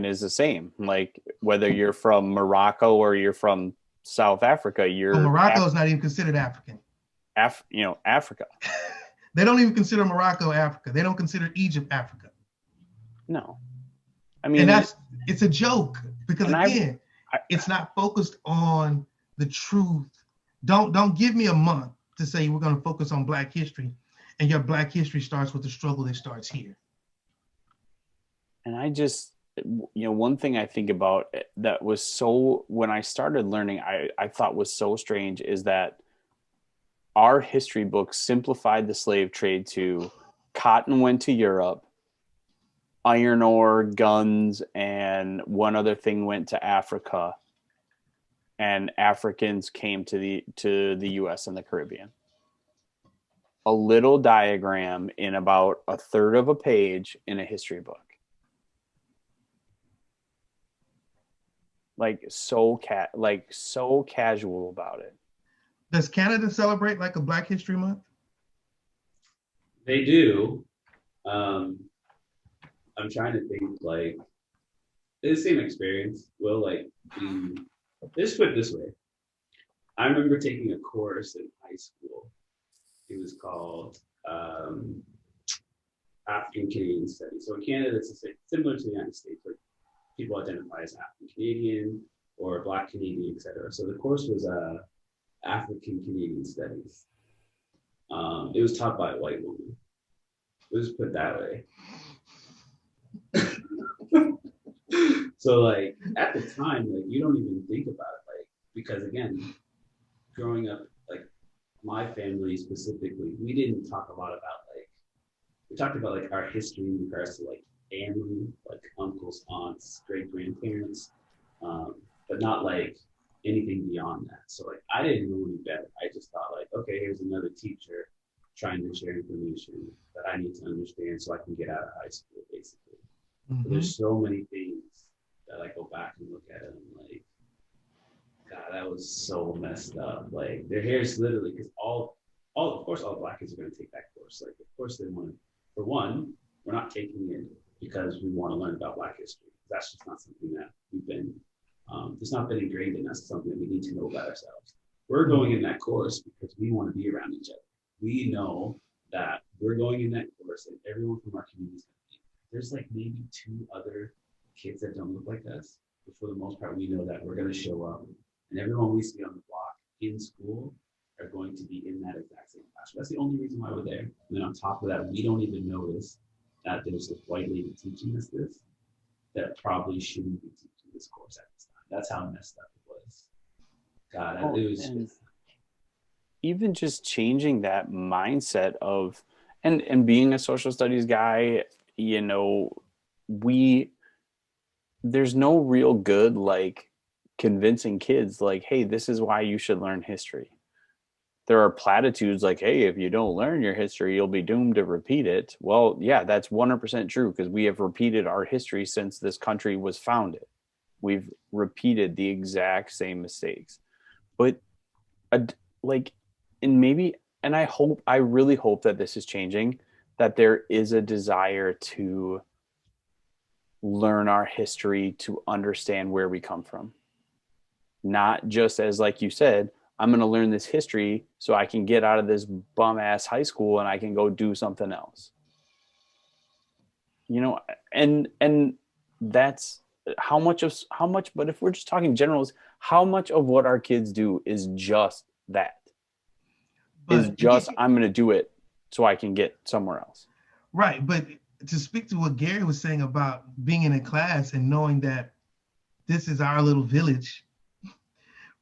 is the same. Like, whether you're from Morocco or you're from South Africa, Morocco is not even considered African. Africa. They don't even consider Morocco Africa. They don't consider Egypt Africa. No. I mean, and it's a joke. Because again, it's not focused on the truth. Don't give me a month to say we're going to focus on Black history, and your Black history starts with the struggle that starts here. And I just, one thing I think about that was so, when I started learning, I thought was so strange is that our history books simplified the slave trade to cotton went to Europe, iron ore, guns, and one other thing went to Africa, and Africans came to the US and the Caribbean. A little diagram in about a third of a page in a history book. So casual about it. Does Canada celebrate like a Black History Month? They do. I'm trying to think, like, it's the same experience. Will, like, let's put it this way. I remember taking a course in high school. It was called African Canadian Studies. So in Canada, it's similar to the United States, where people identify as African Canadian or Black Canadian, etc. So the course was African Canadian Studies. It was taught by a white woman. Let's put it that way. So, like, at the time, like, you don't even think about it, like, because again, growing up, like, my family specifically, we didn't talk a lot about, like, we talked about, like, our history in regards to, like, family, like uncles, aunts, great grandparents, but not like anything beyond that. So, like, I didn't know any better. I just thought, like, okay, here's another teacher trying to share information that I need to understand so I can get out of high school, basically. Mm-hmm. So there's so many things that I go back and look at it and I'm like, God, that was so messed up. Like, their hair is literally, because of course, all Black kids are going to take that course. Like, of course, they want to. For one, we're not taking it because we want to learn about Black history. That's just not something that we've been. It's not been ingrained in us. It's something that we need to know about ourselves. We're going in that course because we want to be around each other. We know that we're going in that course, and everyone from our community is going to be. There's like maybe 2 other kids that don't look like us, but for the most part, we know that we're going to show up, and everyone we see on the block in school are going to be in that exact same class. That's the only reason why we're there. And then on top of that, we don't even notice that there's this white lady teaching us this that probably shouldn't be teaching this course at this time. That's how messed up it was. God, it was just... Even just changing that mindset of, and being a social studies guy, there's no real good, like, convincing kids, like, hey, this is why you should learn history. There are platitudes like, hey, if you don't learn your history, you'll be doomed to repeat it. Well, yeah, that's 100% true, because we have repeated our history since this country was founded. We've repeated the exact same mistakes. But I really hope that this is changing, that there is a desire to learn our history, to understand where we come from. Not just as, like you said, I'm going to learn this history so I can get out of this bum ass high school and I can go do something else. And that's how much, but if we're just talking generals, how much of what our kids do is just that? I'm going to do it so I can get somewhere else. Right. But to speak to what Gary was saying about being in a class and knowing that this is our little village,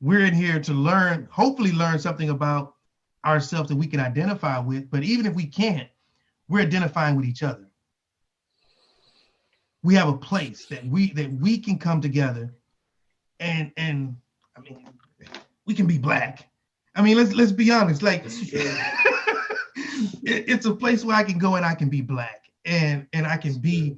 we're in here to hopefully learn something about ourselves that we can identify with. But even if we can't, we're identifying with each other. We have a place that we can come together and I mean, we can be Black. I mean, let's be honest. Like, it's a place where I can go and I can be Black, and I can be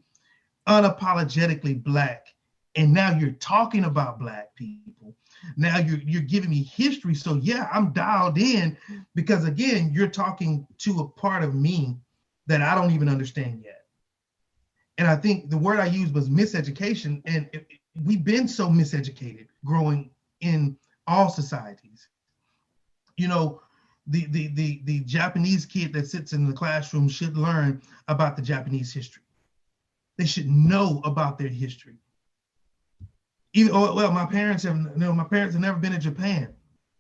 unapologetically Black. And now you're talking about Black people. Now you're giving me history. So yeah, I'm dialed in, because again, you're talking to a part of me that I don't even understand yet. And I think the word I used was miseducation, and we've been so miseducated growing in all societies. The Japanese kid that sits in the classroom should learn about the Japanese history. They should know about their history. well, my parents have never been to Japan,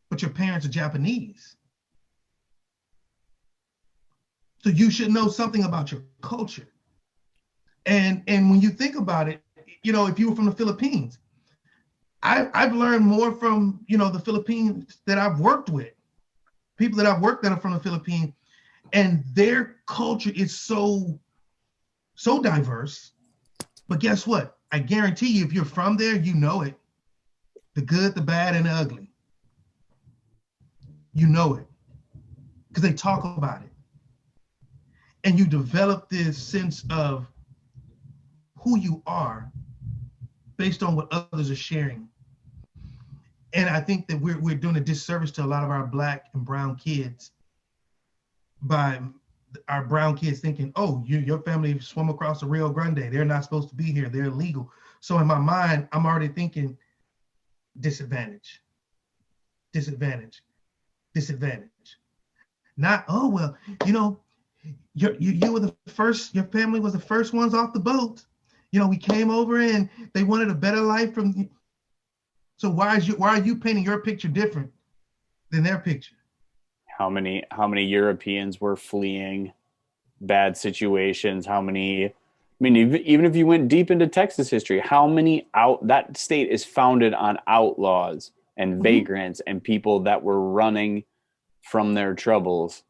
but your parents are Japanese. So you should know something about your culture. And when you think about it, if you were from the Philippines, I've learned more from, the Philippines that I've worked with, people that I've worked that are from the Philippines, and their culture is so diverse. But guess what? I guarantee you, if you're from there, you know it. The good, the bad, and the ugly. You know it because they talk about it. And you develop this sense of who you are based on what others are sharing. And I think that we're doing a disservice to a lot of our Black and brown kids by our brown kids thinking, oh, your family swam across the Rio Grande. They're not supposed to be here. They're illegal. So in my mind, I'm already thinking disadvantage. Not, oh, well, you were the first, your family was the first ones off the boat. We came over and they wanted a better life from you. So why are you painting your picture different than their picture? How many Europeans were fleeing bad situations? Even if you went deep into Texas history, that state is founded on outlaws and vagrants and people that were running from their troubles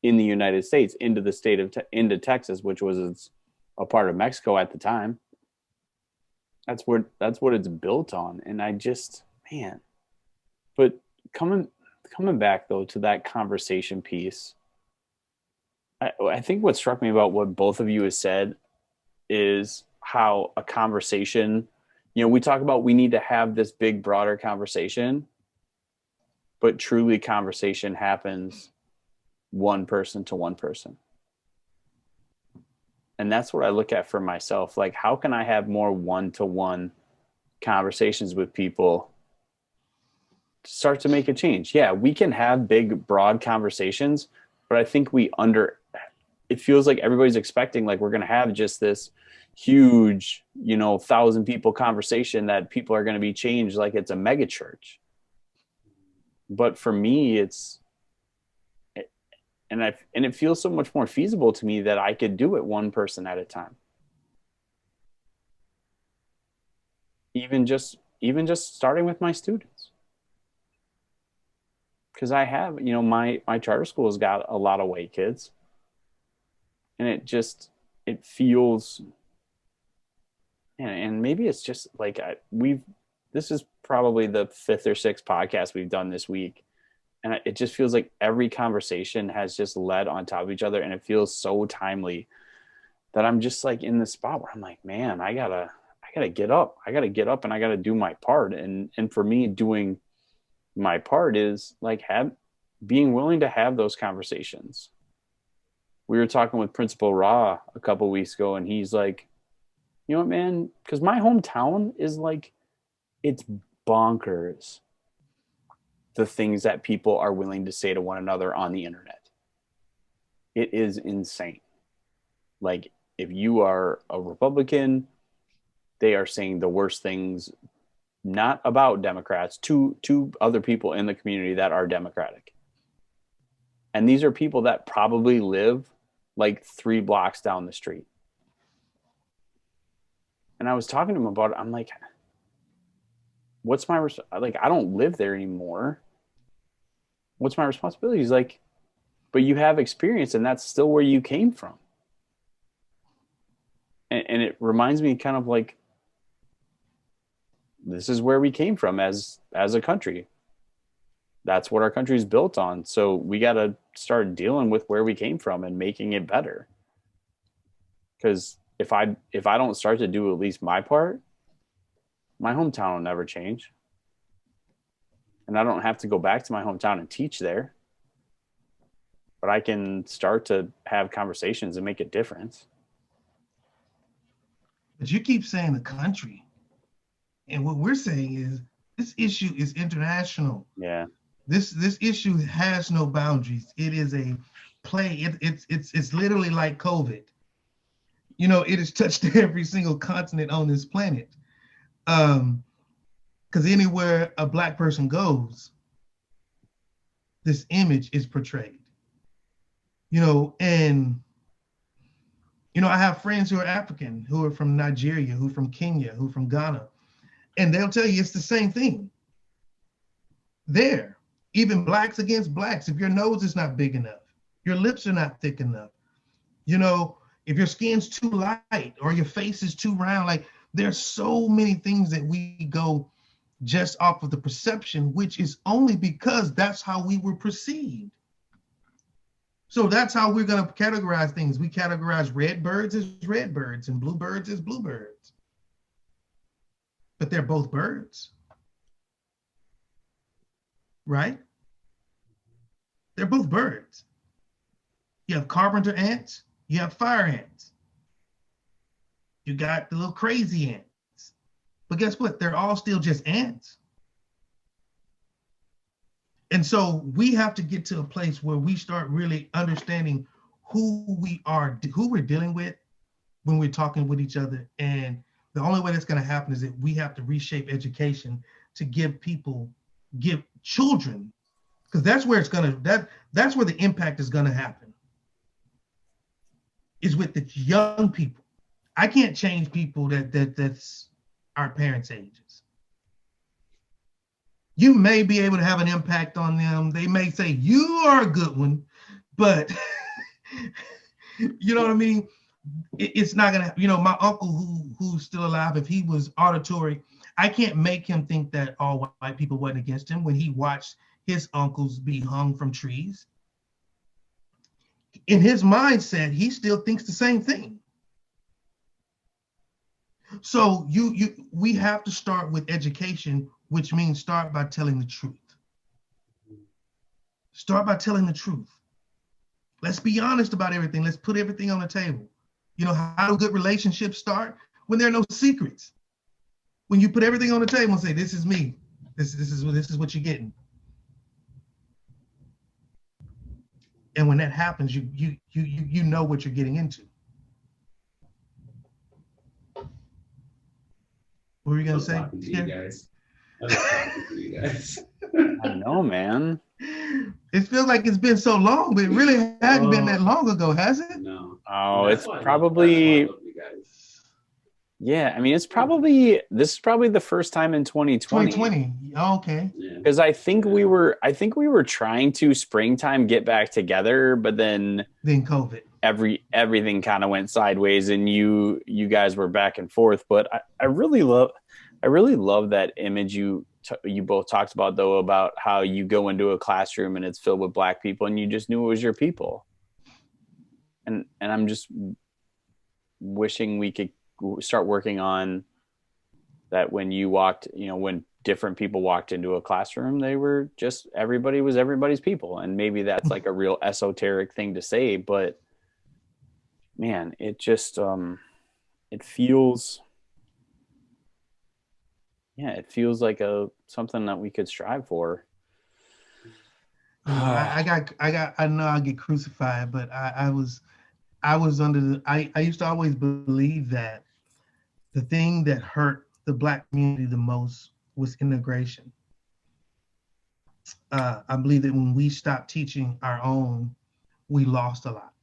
in the United States into Texas, which was a part of Mexico at the time. That's what it's built on. And I just, man, but coming back though to that conversation piece, I think what struck me about what both of you have said is how a conversation, we talk about we need to have this big, broader conversation, but truly conversation happens one person to one person. And that's what I look at for myself. Like, how can I have more one-to-one conversations with people to start to make a change? Yeah, we can have big, broad conversations, but I think it feels like everybody's expecting like we're going to have just this huge, 1,000 people conversation that people are going to be changed like it's a mega church. But for me, it feels so much more feasible to me that I could do it one person at a time. Even just starting with my students. Because I have, my charter school has got a lot of white kids. And it feels, and maybe it's just like this is probably the 5th or 6th podcast we've done this week. And it just feels like every conversation has just led on top of each other. And it feels so timely that I'm just like in the spot where I'm like, man, I gotta get up. I gotta get up and I gotta do my part. And for me, doing my part is like being willing to have those conversations. We were talking with Principal Ra a couple of weeks ago, and he's like, you know what, man? Because my hometown is like, it's bonkers the things that people are willing to say to one another on the internet. It is insane. Like, if you are a Republican, they are saying the worst things, not about Democrats, to other people in the community that are Democratic. And these are people that probably live like 3 blocks down the street. And I was talking to him about it. I'm like, what's my I don't live there anymore. What's my responsibility? He's like, but you have experience, and that's still where you came from. And it reminds me kind of like, this is where we came from as a country. That's what our country is built on. So we got to start dealing with where we came from and making it better. Because if I don't start to do at least my part, my hometown will never change. And I don't have to go back to my hometown and teach there. But I can start to have conversations and make a difference. But you keep saying the country. And what we're saying is this issue is international. Yeah. This issue has no boundaries. It is a play. It's literally like COVID. It has touched every single continent on this planet. Because anywhere a Black person goes, this image is portrayed. And I have friends who are African, who are from Nigeria, who are from Kenya, who are from Ghana, and they'll tell you it's the same thing. There, even Blacks against Blacks, if your nose is not big enough, your lips are not thick enough, if your skin's too light or your face is too round, like there's so many things that we go just off of the perception, which is only because that's how we were perceived. So that's how we're going to categorize things. We categorize red birds as red birds and blue birds as blue birds. But they're both birds, right? They're both birds. You have carpenter ants, you have fire ants. You got the little crazy ants. But guess what? They're all still just ants. And so we have to get to a place where we start really understanding who we're dealing with when we're talking with each other. And the only way that's going to happen is that we have to reshape education to give children, because that's where that's where the impact is going to happen, is with the young people. I can't change people that's our parents' ages. You may be able to have an impact on them. They may say, you are a good one, but you know what I mean? It's not gonna, my uncle who's still alive, if he was auditory, I can't make him think that all white people wasn't against him when he watched his uncles be hung from trees. In his mindset, he still thinks the same thing. So we have to start with education, which means start by telling the truth. Start by telling the truth. Let's be honest about everything. Let's put everything on the table. How do good relationships start? When there are no secrets. When you put everything on the table and say, this is me. This is what you're getting. And when that happens, you know what you're getting into. What were you gonna say? Talking to you guys. I was talking to you guys. I know, man. It feels like it's been so long, but it really hadn't been that long ago, has it? No. Oh, it's probably. Yeah, I mean, this is probably the first time in 2020. 2020. Okay. Because I think we were trying to springtime get back together, but then COVID. Everything kind of went sideways, and you guys were back and forth. But I really love that image you both talked about, though, about how you go into a classroom and it's filled with Black people, and you just knew it was your people. And I'm just wishing we could start working on that. When you walked, when different people walked into a classroom, they were just, everybody was everybody's people. And maybe that's like a real esoteric thing to say, but man, it just, it feels like something that we could strive for. I know I'll get crucified, but I used to always believe that the thing that hurt the Black community the most was integration. I believe that when we stopped teaching our own, we lost a lot.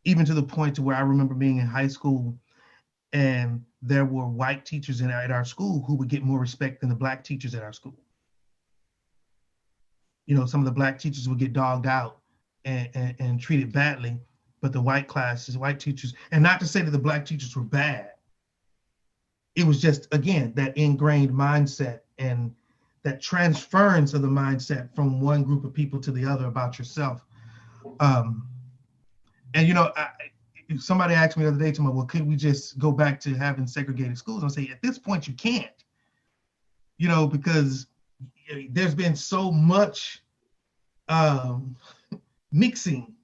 Even to the point to where I remember being in high school, and there were white teachers at our school who would get more respect than the Black teachers at our school. Some of the Black teachers would get dogged out and treated badly, but the white teachers, and not to say that the Black teachers were bad. It was just, again, that ingrained mindset and that transference of the mindset from one group of people to the other about yourself. Somebody asked me the other day, well, could we just go back to having segregated schools? I'll say, at this point, you can't, because there's been so much mixing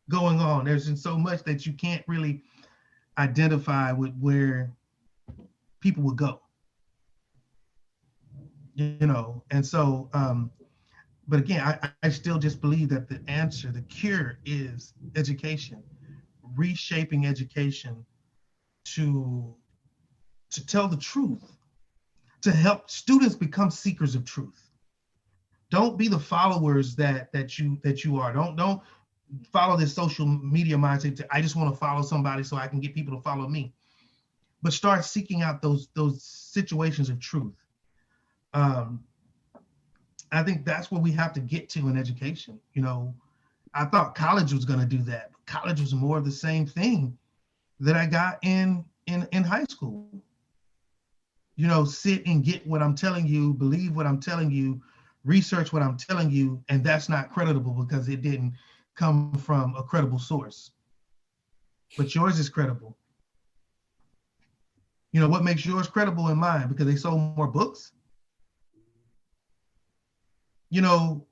going on. There's been so much that you can't really identify with where people would go, and so, but again, I still just believe that the cure is education, reshaping education to tell the truth, to help students become seekers of truth. Don't be the followers that you are. Don't follow this social media mindset. I just want to follow somebody so I can get people to follow me. But start seeking out those situations of truth. I think that's what we have to get to in education. You know, I thought college was going to do that. But college was more of the same thing that I got in high school. You know, sit and get what I'm telling you, believe what I'm telling you, research what I'm telling you, and that's not creditable because it didn't come from a credible source. But yours is credible. You know, what makes yours credible and mine? Because they sold more books? You know,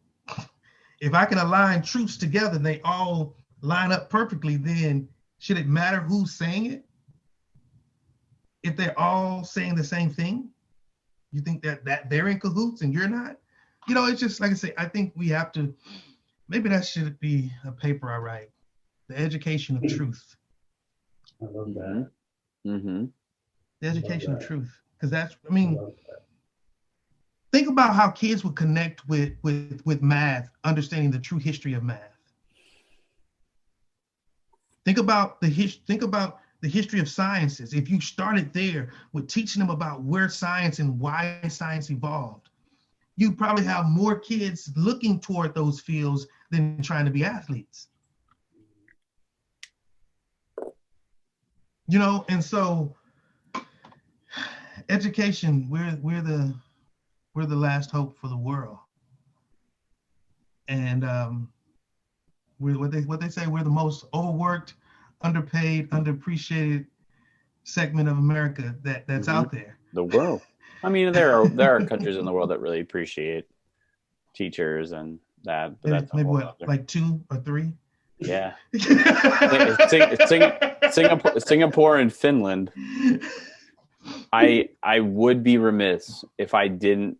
if I can align truths together and they all line up perfectly, then should it matter who's saying it? If they're all saying the same thing, you think that they're in cahoots and you're not? You know, it's just like I say, I think we have to, maybe that should be a paper I write, the education of truth. I love that. Mm-hmm. The education of truth. Because that's, I mean, think about how kids would connect with math, understanding the true history of math. Think about the history of sciences. If you started there with teaching them about where science and why science evolved, you probably have more kids looking toward those fields than trying to be athletes. You know, and so education, we're the last hope for the world. And we're what they say, we're the most overworked, underpaid, underappreciated segment of America that's out there. The world. I mean, there are countries in the world that really appreciate teachers and that. But that's maybe what, like 2 or 3? Yeah. Singapore and Finland. I would be remiss if I didn't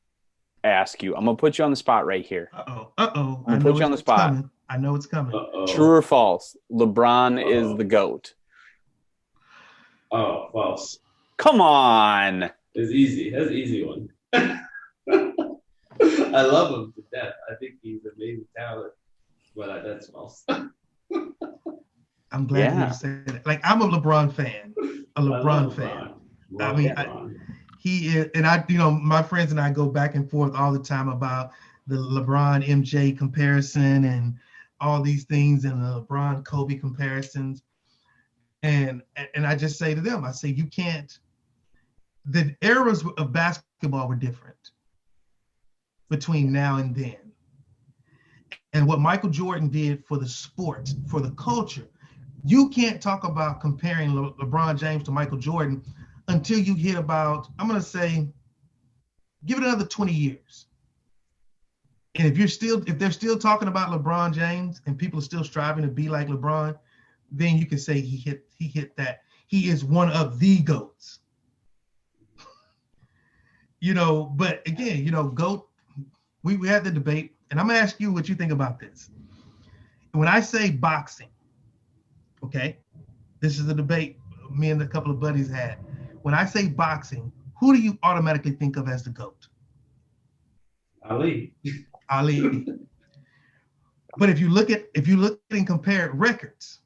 ask you. I'm gonna put you on the spot right here. I'm gonna put you on the spot. Coming. I know it's coming. True or false? LeBron is the GOAT. Oh, false. Come on. It's easy. That's an easy one. I love him to death. I think he's amazing talent, but that's false. I'm glad you said that. Like, I'm a LeBron fan. Fan. I mean, he is, and I, you know, my friends and I go back and forth all the time about the LeBron MJ comparison and all these things and the LeBron Kobe comparisons. And I just say to them, I say, you can't, the eras of basketball were different between now and then. And what Michael Jordan did for the sport, for the culture, you can't talk about comparing LeBron James to Michael Jordan until you hit about, I'm going to say, give it another 20 years. And if they're still talking about LeBron James and people are still striving to be like LeBron, then you can say he hit that. He is one of the GOATs. You know, but again, you know, GOAT, we had the debate, and I'm gonna ask you what you think about this. When I say boxing, okay, this is a debate me and a couple of buddies had. When I say boxing, who do you automatically think of as the GOAT? Ali. But if you look at and compare records,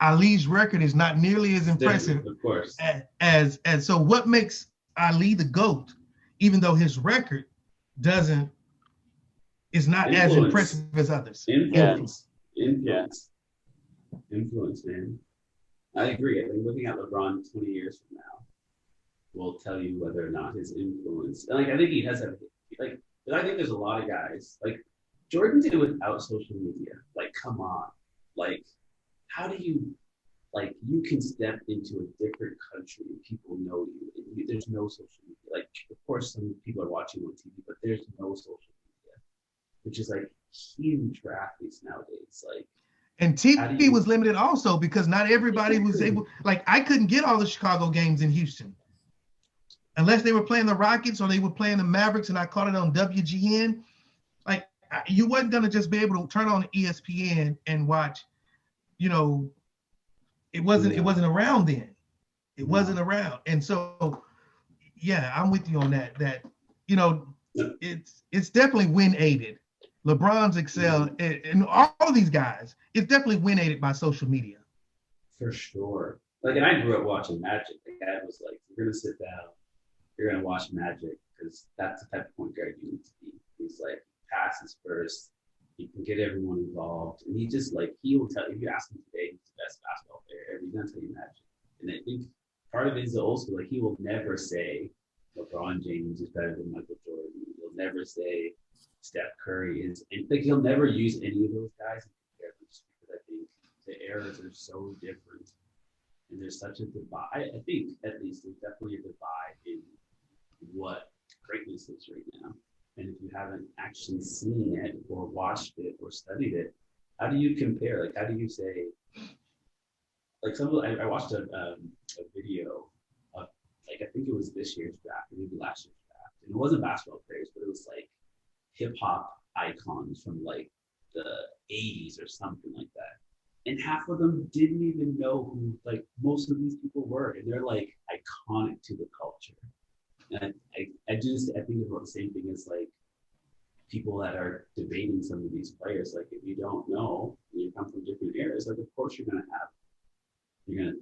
Ali's record is not nearly as impressive. Of course. As so what makes Ali the GOAT, even though his record is not as impressive as others? Influence, man. I agree. I think looking at LeBron 20 years from now will tell you whether or not his influence. Like, I think he has like, but I think there's a lot of guys like Jordan did it without social media. Like, come on, like, how do you, like, you can step into a different country and people know you. There's no social media. Like, of course, some people are watching on TV, but there's no social media, which is like huge for athletes nowadays. Like, and TV was limited also because not everybody was able. Like, I couldn't get all the Chicago games in Houston unless they were playing the Rockets or they were playing the Mavericks, and I caught it on WGN. Like, you wasn't gonna just be able to turn on ESPN and watch. You know, it wasn't around then. It wasn't around, and so yeah, I'm with you on that. That you know, it's definitely win aided. LeBron's excel and all of these guys. It's definitely win aided by social media. For sure. Like, and I grew up watching Magic. My dad was like, "You're gonna sit down. You're gonna watch Magic because that's the type of point guard you need to be." He's like, passes first. He can get everyone involved, and he just like he will tell you. If you ask him today, he's the best basketball player ever. He's gonna tell you Magic. And I think part of it is also like he will never say LeBron James is better than Michael Jordan. He'll never say Steph Curry is. And like he'll never use any of those guys in comparison just because I think the eras are so different, and there's such a divide. I think at least there's definitely a divide in what greatness is right now. And if you haven't actually seen it or watched it or studied it, how do you compare? Like, how do you say? Like I watched a video of like I think it was this year's draft, maybe last year's draft, and it wasn't basketball players, but it was like hip hop icons from like the '80s or something like that. And half of them didn't even know who like most of these people were, and they're like iconic to the culture. And I think about the same thing as like people that are debating some of these players. Like if you don't know, and you come from different eras, like of course you're gonna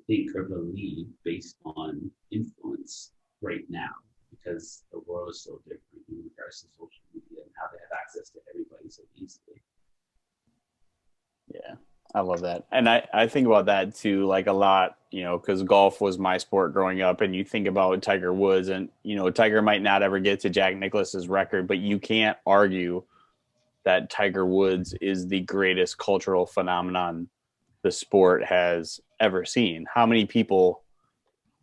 think or believe based on influence right now because the world is so different in regards to social media and how they have access to everybody so easily. Yeah, I love that. And I think about that too, like a lot, you know, because golf was my sport growing up. And you think about Tiger Woods and, you know, Tiger might not ever get to Jack Nicklaus's record, but you can't argue that Tiger Woods is the greatest cultural phenomenon the sport has ever seen. How many people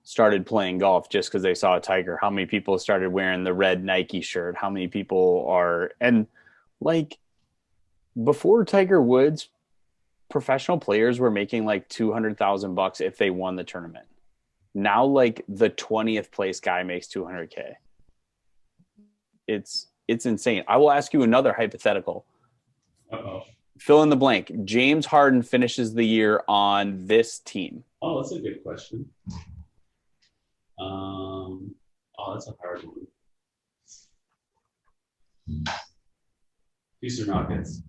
started playing golf just because they saw a Tiger? How many people started wearing the red Nike shirt? How many people are, and like before Tiger Woods, professional players were making like $200,000 if they won the tournament. Now, like the 20th place guy makes 200K. It's insane. I will ask you another hypothetical. Uh-oh. Fill in the blank. James Harden finishes the year on this team. Oh, that's a good question. That's a hard one. Houston Rockets.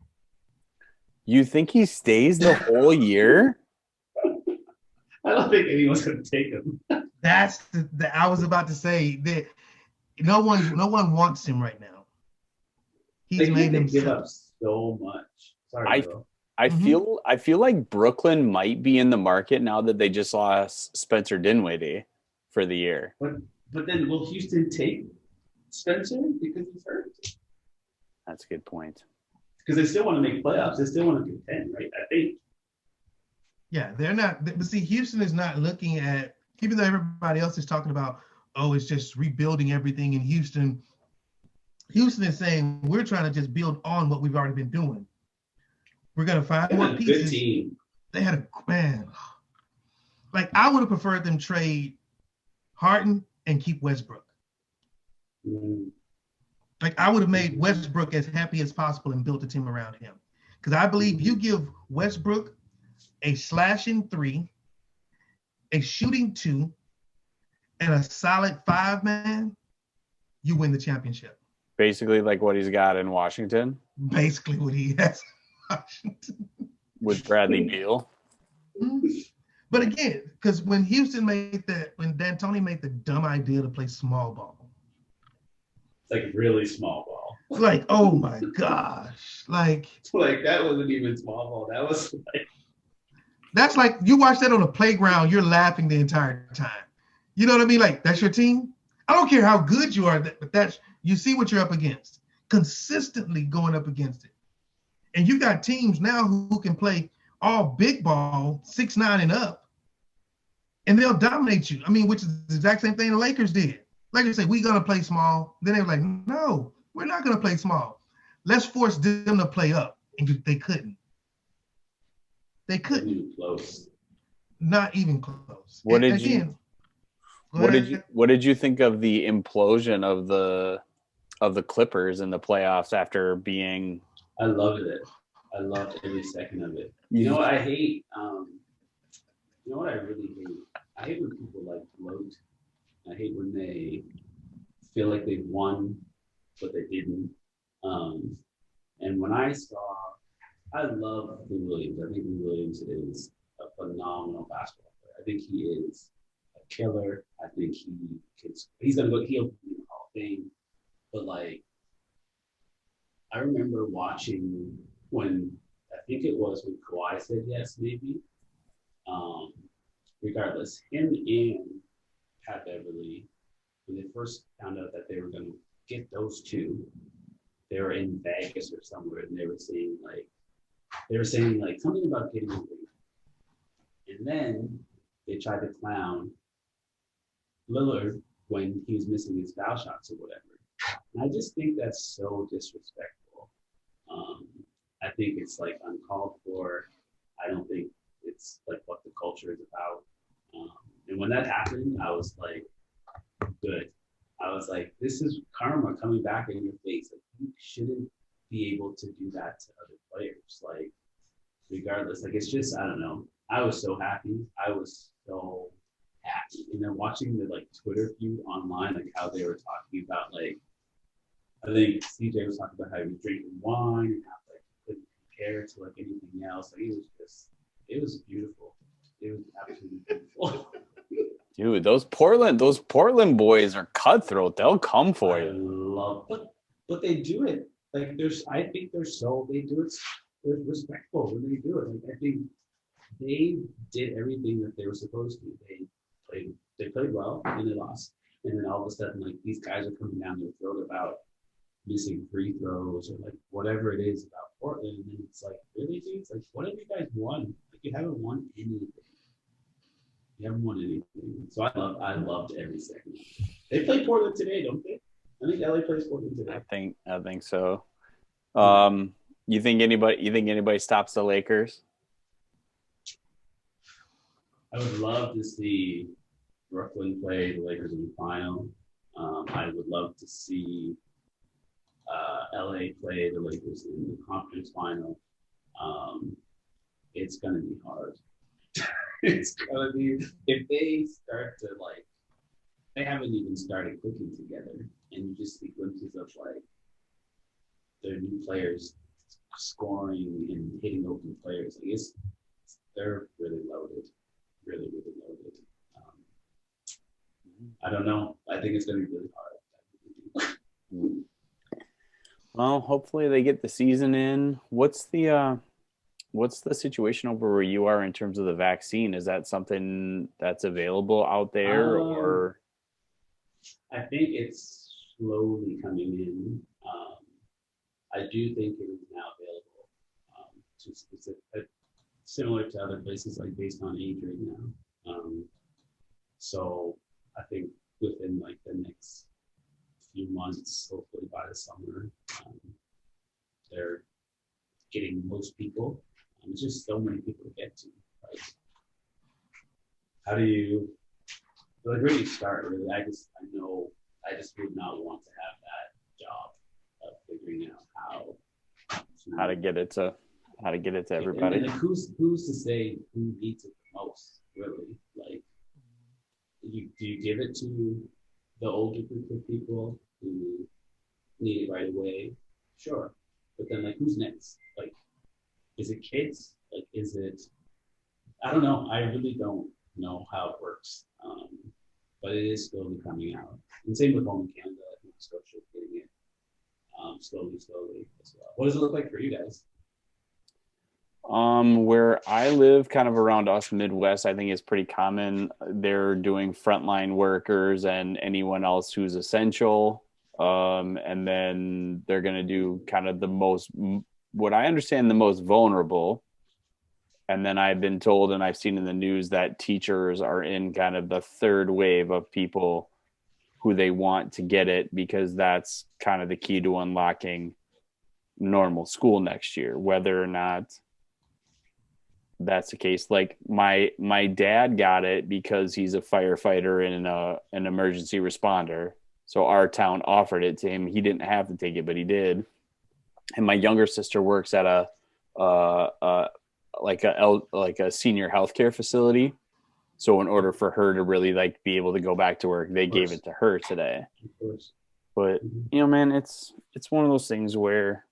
You think he stays the whole year? I don't think anyone's going to take him. That's I was about to say that no one wants him right now. He's made him give up so much. Sorry, I feel like Brooklyn might be in the market now that they just lost Spencer Dinwiddie for the year. But then will Houston take Spencer because he's hurt? That's a good point. Because they still want to make playoffs. They still want to contend, right? I think. Yeah, they're not. But see, Houston is not looking at, even though everybody else is talking about, oh, it's just rebuilding everything in Houston. Houston is saying, we're trying to just build on what we've already been doing. We're going to find more pieces. Good team. They had a, man. Like, I would have preferred them trade Harden and keep Westbrook. Mm. Like, I would have made Westbrook as happy as possible and built a team around him. Because I believe you give Westbrook a slashing 3, a shooting 2, and a solid 5-man, you win the championship. Basically like what he's got in Washington. Basically what he has in Washington. With Bradley Beal. Mm-hmm. But again, because when D'Antoni made the dumb idea to play small ball. It's like really small ball. Like, oh my gosh. Like that wasn't even small ball. That was like. That's like, you watch that on a playground, you're laughing the entire time. You know what I mean? Like, that's your team? I don't care how good you are, but you see what you're up against. Consistently going up against it. And you got teams now who can play all big ball, 6'9" and up, and they'll dominate you. I mean, which is the exact same thing the Lakers did. Lakers say, we're going to play small. Then they were like, no, we're not going to play small. Let's force them to play up. And they couldn't. They couldn't. Not even close. Not even close. What did you think of the implosion of the Clippers in the playoffs after being? I loved it. I loved every second of it. You know what I hate? You know what I really hate? I hate when people like gloat. I hate when they feel like they won, but they didn't. And when I love Lou Williams. I think Lou Williams is a phenomenal basketball player. I think he is a killer. I think he's gonna go. He'll be in the Hall of Fame. But like, I remember watching when I think it was when Kawhi said yes, maybe. Regardless, him and Pat Beverly, when they first found out that they were going to get those two, they were in Vegas or somewhere, and they were saying something about getting a ring. And then they tried to clown Lillard when he was missing his foul shots or whatever. And I just think that's so disrespectful. I think it's like uncalled for. I don't think it's like what the culture is about. And when that happened, I was like, good. I was like, this is karma coming back in your face. Like, you shouldn't be able to do that to other players. Like, regardless, like, it's just, I don't know. I was so happy. I was so happy. And then watching the like Twitter feud online, like how they were talking about, like, I think CJ was talking about how he was drinking wine and how like he couldn't compare to like anything else. Like, it was beautiful. It was absolutely beautiful. Dude, those Portland boys are cutthroat. They'll come for you. But they do it. Like I think they do it. They're respectful when they do it. Like, I think they did everything that they were supposed to. They played well and they lost. And then all of a sudden, like, these guys are coming down their throat about missing free throws or like whatever it is about Portland. And it's like, really, dude? It's like, what have you guys won? Like, you haven't won anything. You haven't won anything. So I loved every second. They play Portland today, don't they? I think LA plays Portland today. I think so. You think anybody stops the Lakers? I would love to see Brooklyn play the Lakers in the final. I would love to see LA play the Lakers in the conference final. It's gonna be hard. It's gonna be, if they start to like, they haven't even started clicking together, and you just see glimpses of like their new players scoring and hitting open players. Like, they're really loaded, really loaded. I don't know. I think it's gonna be really hard. Well, hopefully they get the season in. What's the situation over where you are in terms of the vaccine? Is that something that's available out there, or? I think it's slowly coming in. I do think it is now available to specific, similar to other places, like based on age right now. So I think within like the next few months, hopefully by the summer, they're getting most people. There's just so many people to get to. Right? How do you? Like, where do you start? Really, I just would not want to have that job of figuring out how to get it to everybody. And like, who's to say who needs it the most? Really, like, do you give it to the older group of people who need it right away? Sure, but then like, who's next? Like, is it kids? Like, is it? I don't know. I really don't know how it works. But it is slowly coming out. And same with home in Canada. I think Scotia is getting it slowly as well. What does it look like for you guys? Where I live, kind of around us Midwest, I think it's pretty common. They're doing frontline workers and anyone else who's essential. And then they're going to do kind of what I understand, the most vulnerable. And then I've been told, and I've seen in the news, that teachers are in kind of the third wave of people who they want to get it, because that's kind of the key to unlocking normal school next year, whether or not that's the case. Like my dad got it because he's a firefighter and an emergency responder. So our town offered it to him. He didn't have to take it, but he did. And my younger sister works at a senior healthcare facility. So in order for her to really like be able to go back to work, they gave it to her today. But man, it's one of those things where,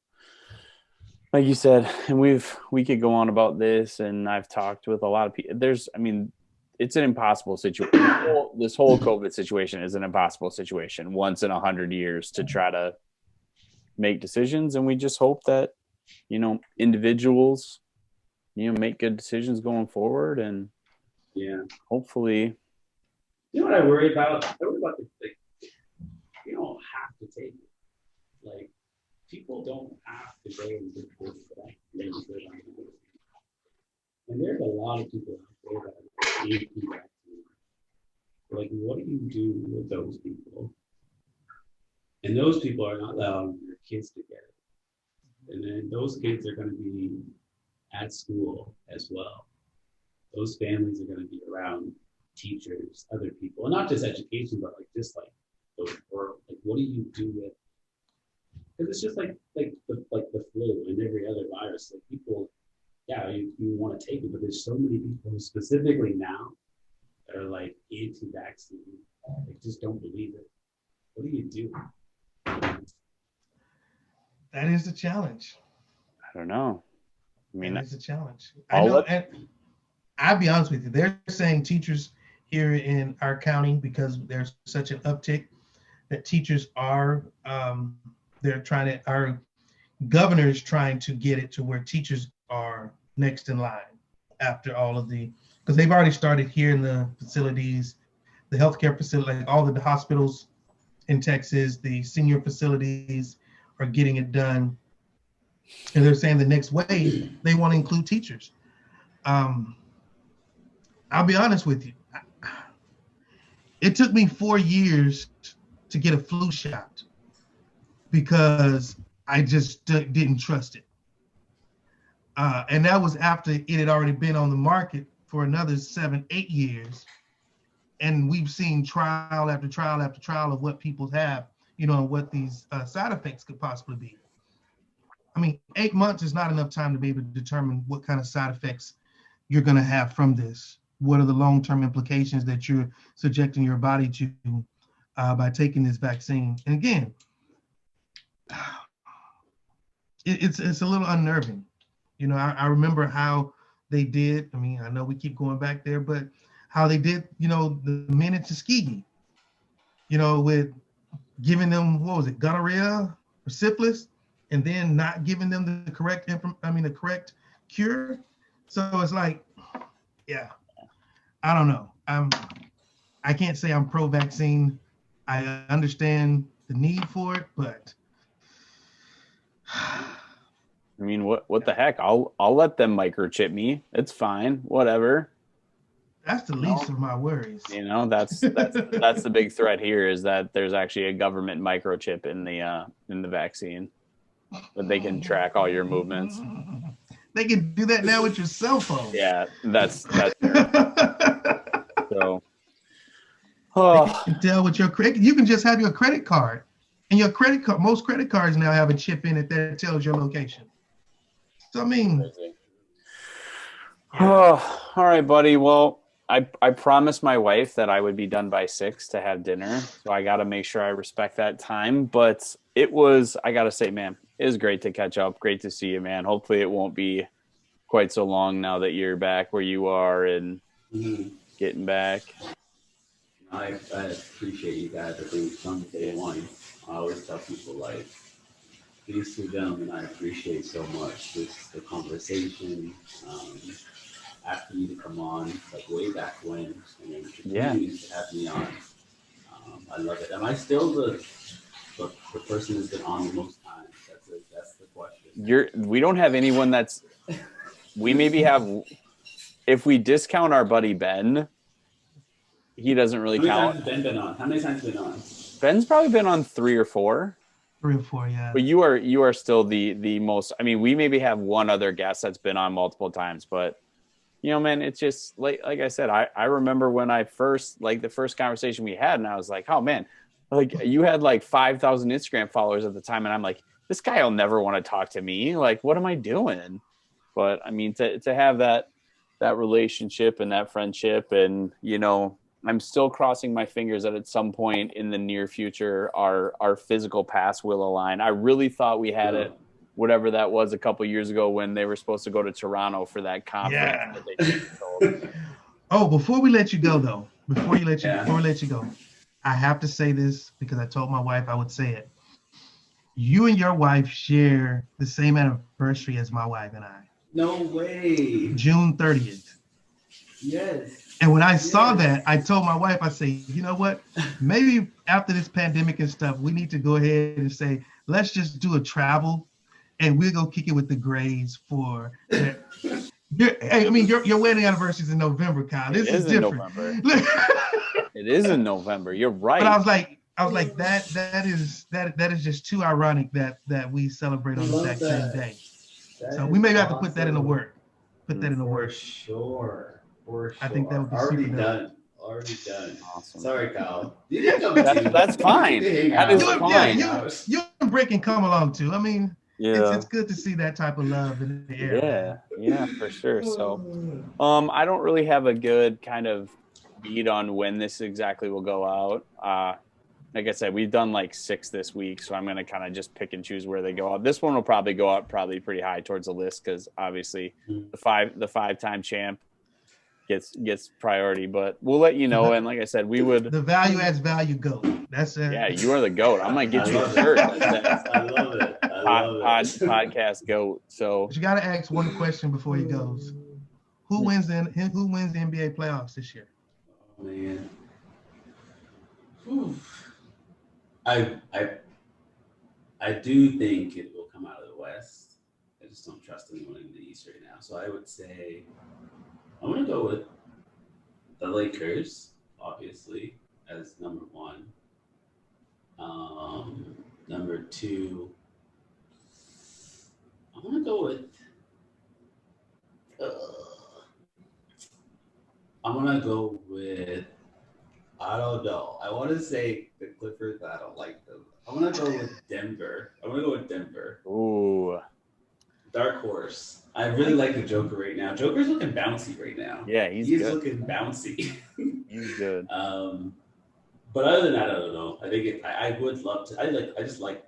like you said, and we could go on about this, and I've talked with a lot of people. It's an impossible situation. This whole COVID situation is an impossible situation, once in 100 years, to try to make decisions. And we just hope that, individuals, make good decisions going forward, and hopefully. You know what I worry about? I worry about you don't have to take it. Like, people don't have to go and get this stuff. And there's a lot of people out there that need to be vaccinated. Like, what do you do with those people? And those people are not allowing their kids to get it. And then those kids are going to be at school as well. Those families are going to be around teachers, other people, and not just education, but just the world. Like, what do you do with? Because it's just like the flu and every other virus. Like, people, you want to take it, but there's so many people specifically now that are like anti-vaccine. They just don't believe it. What do you do? That is the challenge. I don't know. That is a challenge. I know, and I'll be honest with you. They're saying teachers here in our county, because there's such an uptick, that teachers are our governor is trying to get it to where teachers are next in line after all of because they've already started here in the facilities, the healthcare facility, like all of the hospitals in Texas, the senior facilities are getting it done. And they're saying the next wave, they want to include teachers. I'll be honest with you. It took me 4 years to get a flu shot because I just didn't trust it. And that was after it had already been on the market for another 7-8 years. And we've seen trial after trial after trial of what people have, and what these side effects could possibly be. 8 months is not enough time to be able to determine what kind of side effects you're going to have from this. What are the long-term implications that you're subjecting your body to by taking this vaccine? And again, it's a little unnerving. I remember how they did. I know we keep going back there, but how they did, the men in Tuskegee, with giving them, what was it, gonorrhea or syphilis, and then not giving them the correct cure. So it's like, I don't know. I can't say I'm pro-vaccine. I understand the need for it, but what the heck? I'll let them microchip me. It's fine. Whatever. That's the least of my worries. That's the big threat here, is that there's actually a government microchip in the vaccine, that they can track all your movements. They can do that now with your cell phone. Yeah, that's so. They can tell with your credit. You can just have your credit card, and your credit card. Most credit cards now have a chip in it that tells your location. So all right, buddy. Well, I promised my wife that I would be done by 6 to have dinner, so I got to make sure I respect that time. But I got to say, man, it was great to catch up. Great to see you, man. Hopefully it won't be quite so long now that you're back where you are and getting back. I appreciate you guys. I think from day one, I always tell people, these two gentlemen, I appreciate so much. The conversation, asking you to come on, way back when, and then continuing to have me on. I love it. Am I still the person who's been on the most times? That's the question. We don't have anyone that's. We maybe have, if we discount our buddy Ben, he doesn't really count. How many times has Ben been on? How many times has he been on? Ben's probably been on 3 or 4. 3 or 4, yeah. But you are still the most. We maybe have one other guest that's been on multiple times, but man, it's just like I said. I remember when I first, the first conversation we had, and I was like, oh man, you had 5,000 Instagram followers at the time, and I'm like, this guy will never want to talk to me. What am I doing? But to have that relationship and that friendship, and I'm still crossing my fingers that at some point in the near future, our physical pass will align. I really thought we had it, whatever that was, a couple years ago when they were supposed to go to Toronto for that conference. Yeah. That they canceled. Oh, before we let you go though, before we let you go, I have to say this because I told my wife I would say it. You and your wife share the same anniversary as my wife and I. No way. June 30th. Yes. And when I saw that, I told my wife, I say, you know what? Maybe after this pandemic and stuff, we need to go ahead and say, let's just do a travel and we'll go kick it with the Grays for your wedding anniversary is in November, Kyle. This is different. It is in November. You're right. But I was like, that is just too ironic that we celebrate on the exact same day. So we maybe have to put that in the work. Put that in the work. For sure. I think that would be already done. Already done. Awesome. Sorry, Kyle. That's fine. That is fine. You and Brick can come along too. I mean, yeah, it's good to see that type of love in the air. Yeah, for sure. So, I don't really have a good kind of beat on when this exactly will go out. Like I said, we've done like 6 this week, so I'm going to kind of just pick and choose where they go out. This one will probably go out pretty high towards the list because obviously the 5-time champ gets priority. But we'll let you know. And like I said, we would the value adds value GOAT. That's it. Yeah, you are the GOAT. I might get you a shirt. I love it. Podcast GOAT. So but you got to ask one question before he goes. Who wins the NBA playoffs this year? Oh man. Whew. I do think it will come out of the West. I just don't trust anyone in the East right now. So I would say I'm gonna go with the Lakers, obviously, as number 1. Number 2, I'm gonna go with. I don't know. I want to say the Clippers, but I don't like them. I'm gonna go with Denver. Ooh. Dark horse. I really like the Joker right now. Joker's looking bouncy right now. Yeah, he's good. Looking bouncy. He's good. But other than that, I don't know. I think I would love to. I just like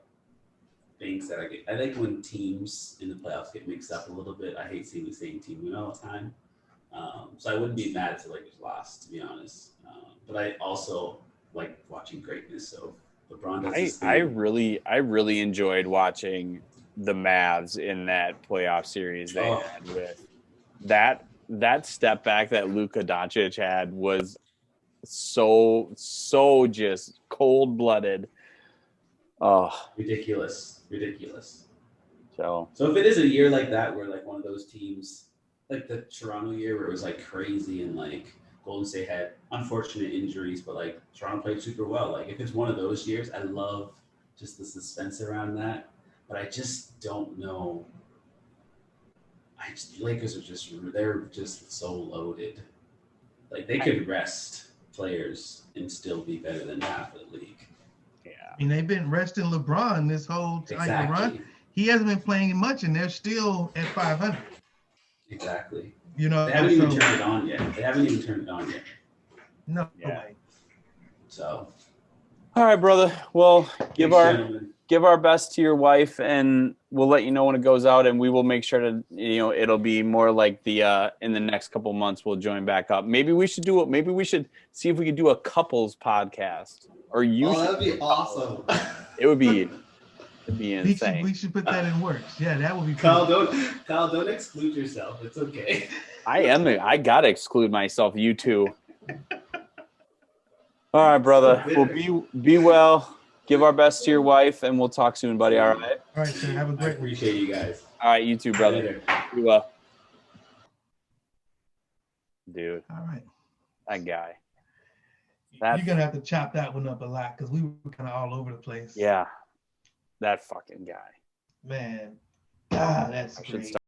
things that I like when teams in the playoffs get mixed up a little bit. I hate seeing the same team win all the time. So I wouldn't be mad if the Lakers lost, to be honest. But I also like watching greatness. So LeBron does this thing. I really enjoyed watching the Mavs in that playoff series they had with that step back that Luka Doncic had was so just cold-blooded. Oh, ridiculous. So if it is a year like that where like one of those teams, like the Toronto year where it was like crazy and like Golden State had unfortunate injuries, but like Toronto played super well. Like if it's one of those years, I love just the suspense around that. But I just don't know. Lakers they're just so loaded. Like they could rest players and still be better than half of the league. Yeah. I mean, they've been resting LeBron this whole time. Exactly. Run. He hasn't been playing much, and they're still at 500. Exactly. You know, they haven't even turned it on yet. No way. So. All right, brother. Well, give our best to your wife, and we'll let you know when it goes out, and we will make sure to, it'll be more like the in the next couple months we'll join back up. Maybe we should see if we could do a couples podcast, or that'd be awesome. It would be insane. We should put that in works. Yeah, that would be cool. Kyle, don't exclude yourself. It's okay. I gotta exclude myself. You too. All right, brother. Well, be well. Give our best to your wife, and we'll talk soon, buddy. All right. All right, sir. Have a great. I appreciate you guys. All right, you too, brother. Be well. Dude. All right. That guy. You're gonna have to chop that one up a lot because we were kind of all over the place. Yeah. That fucking guy. Man. God, that's great.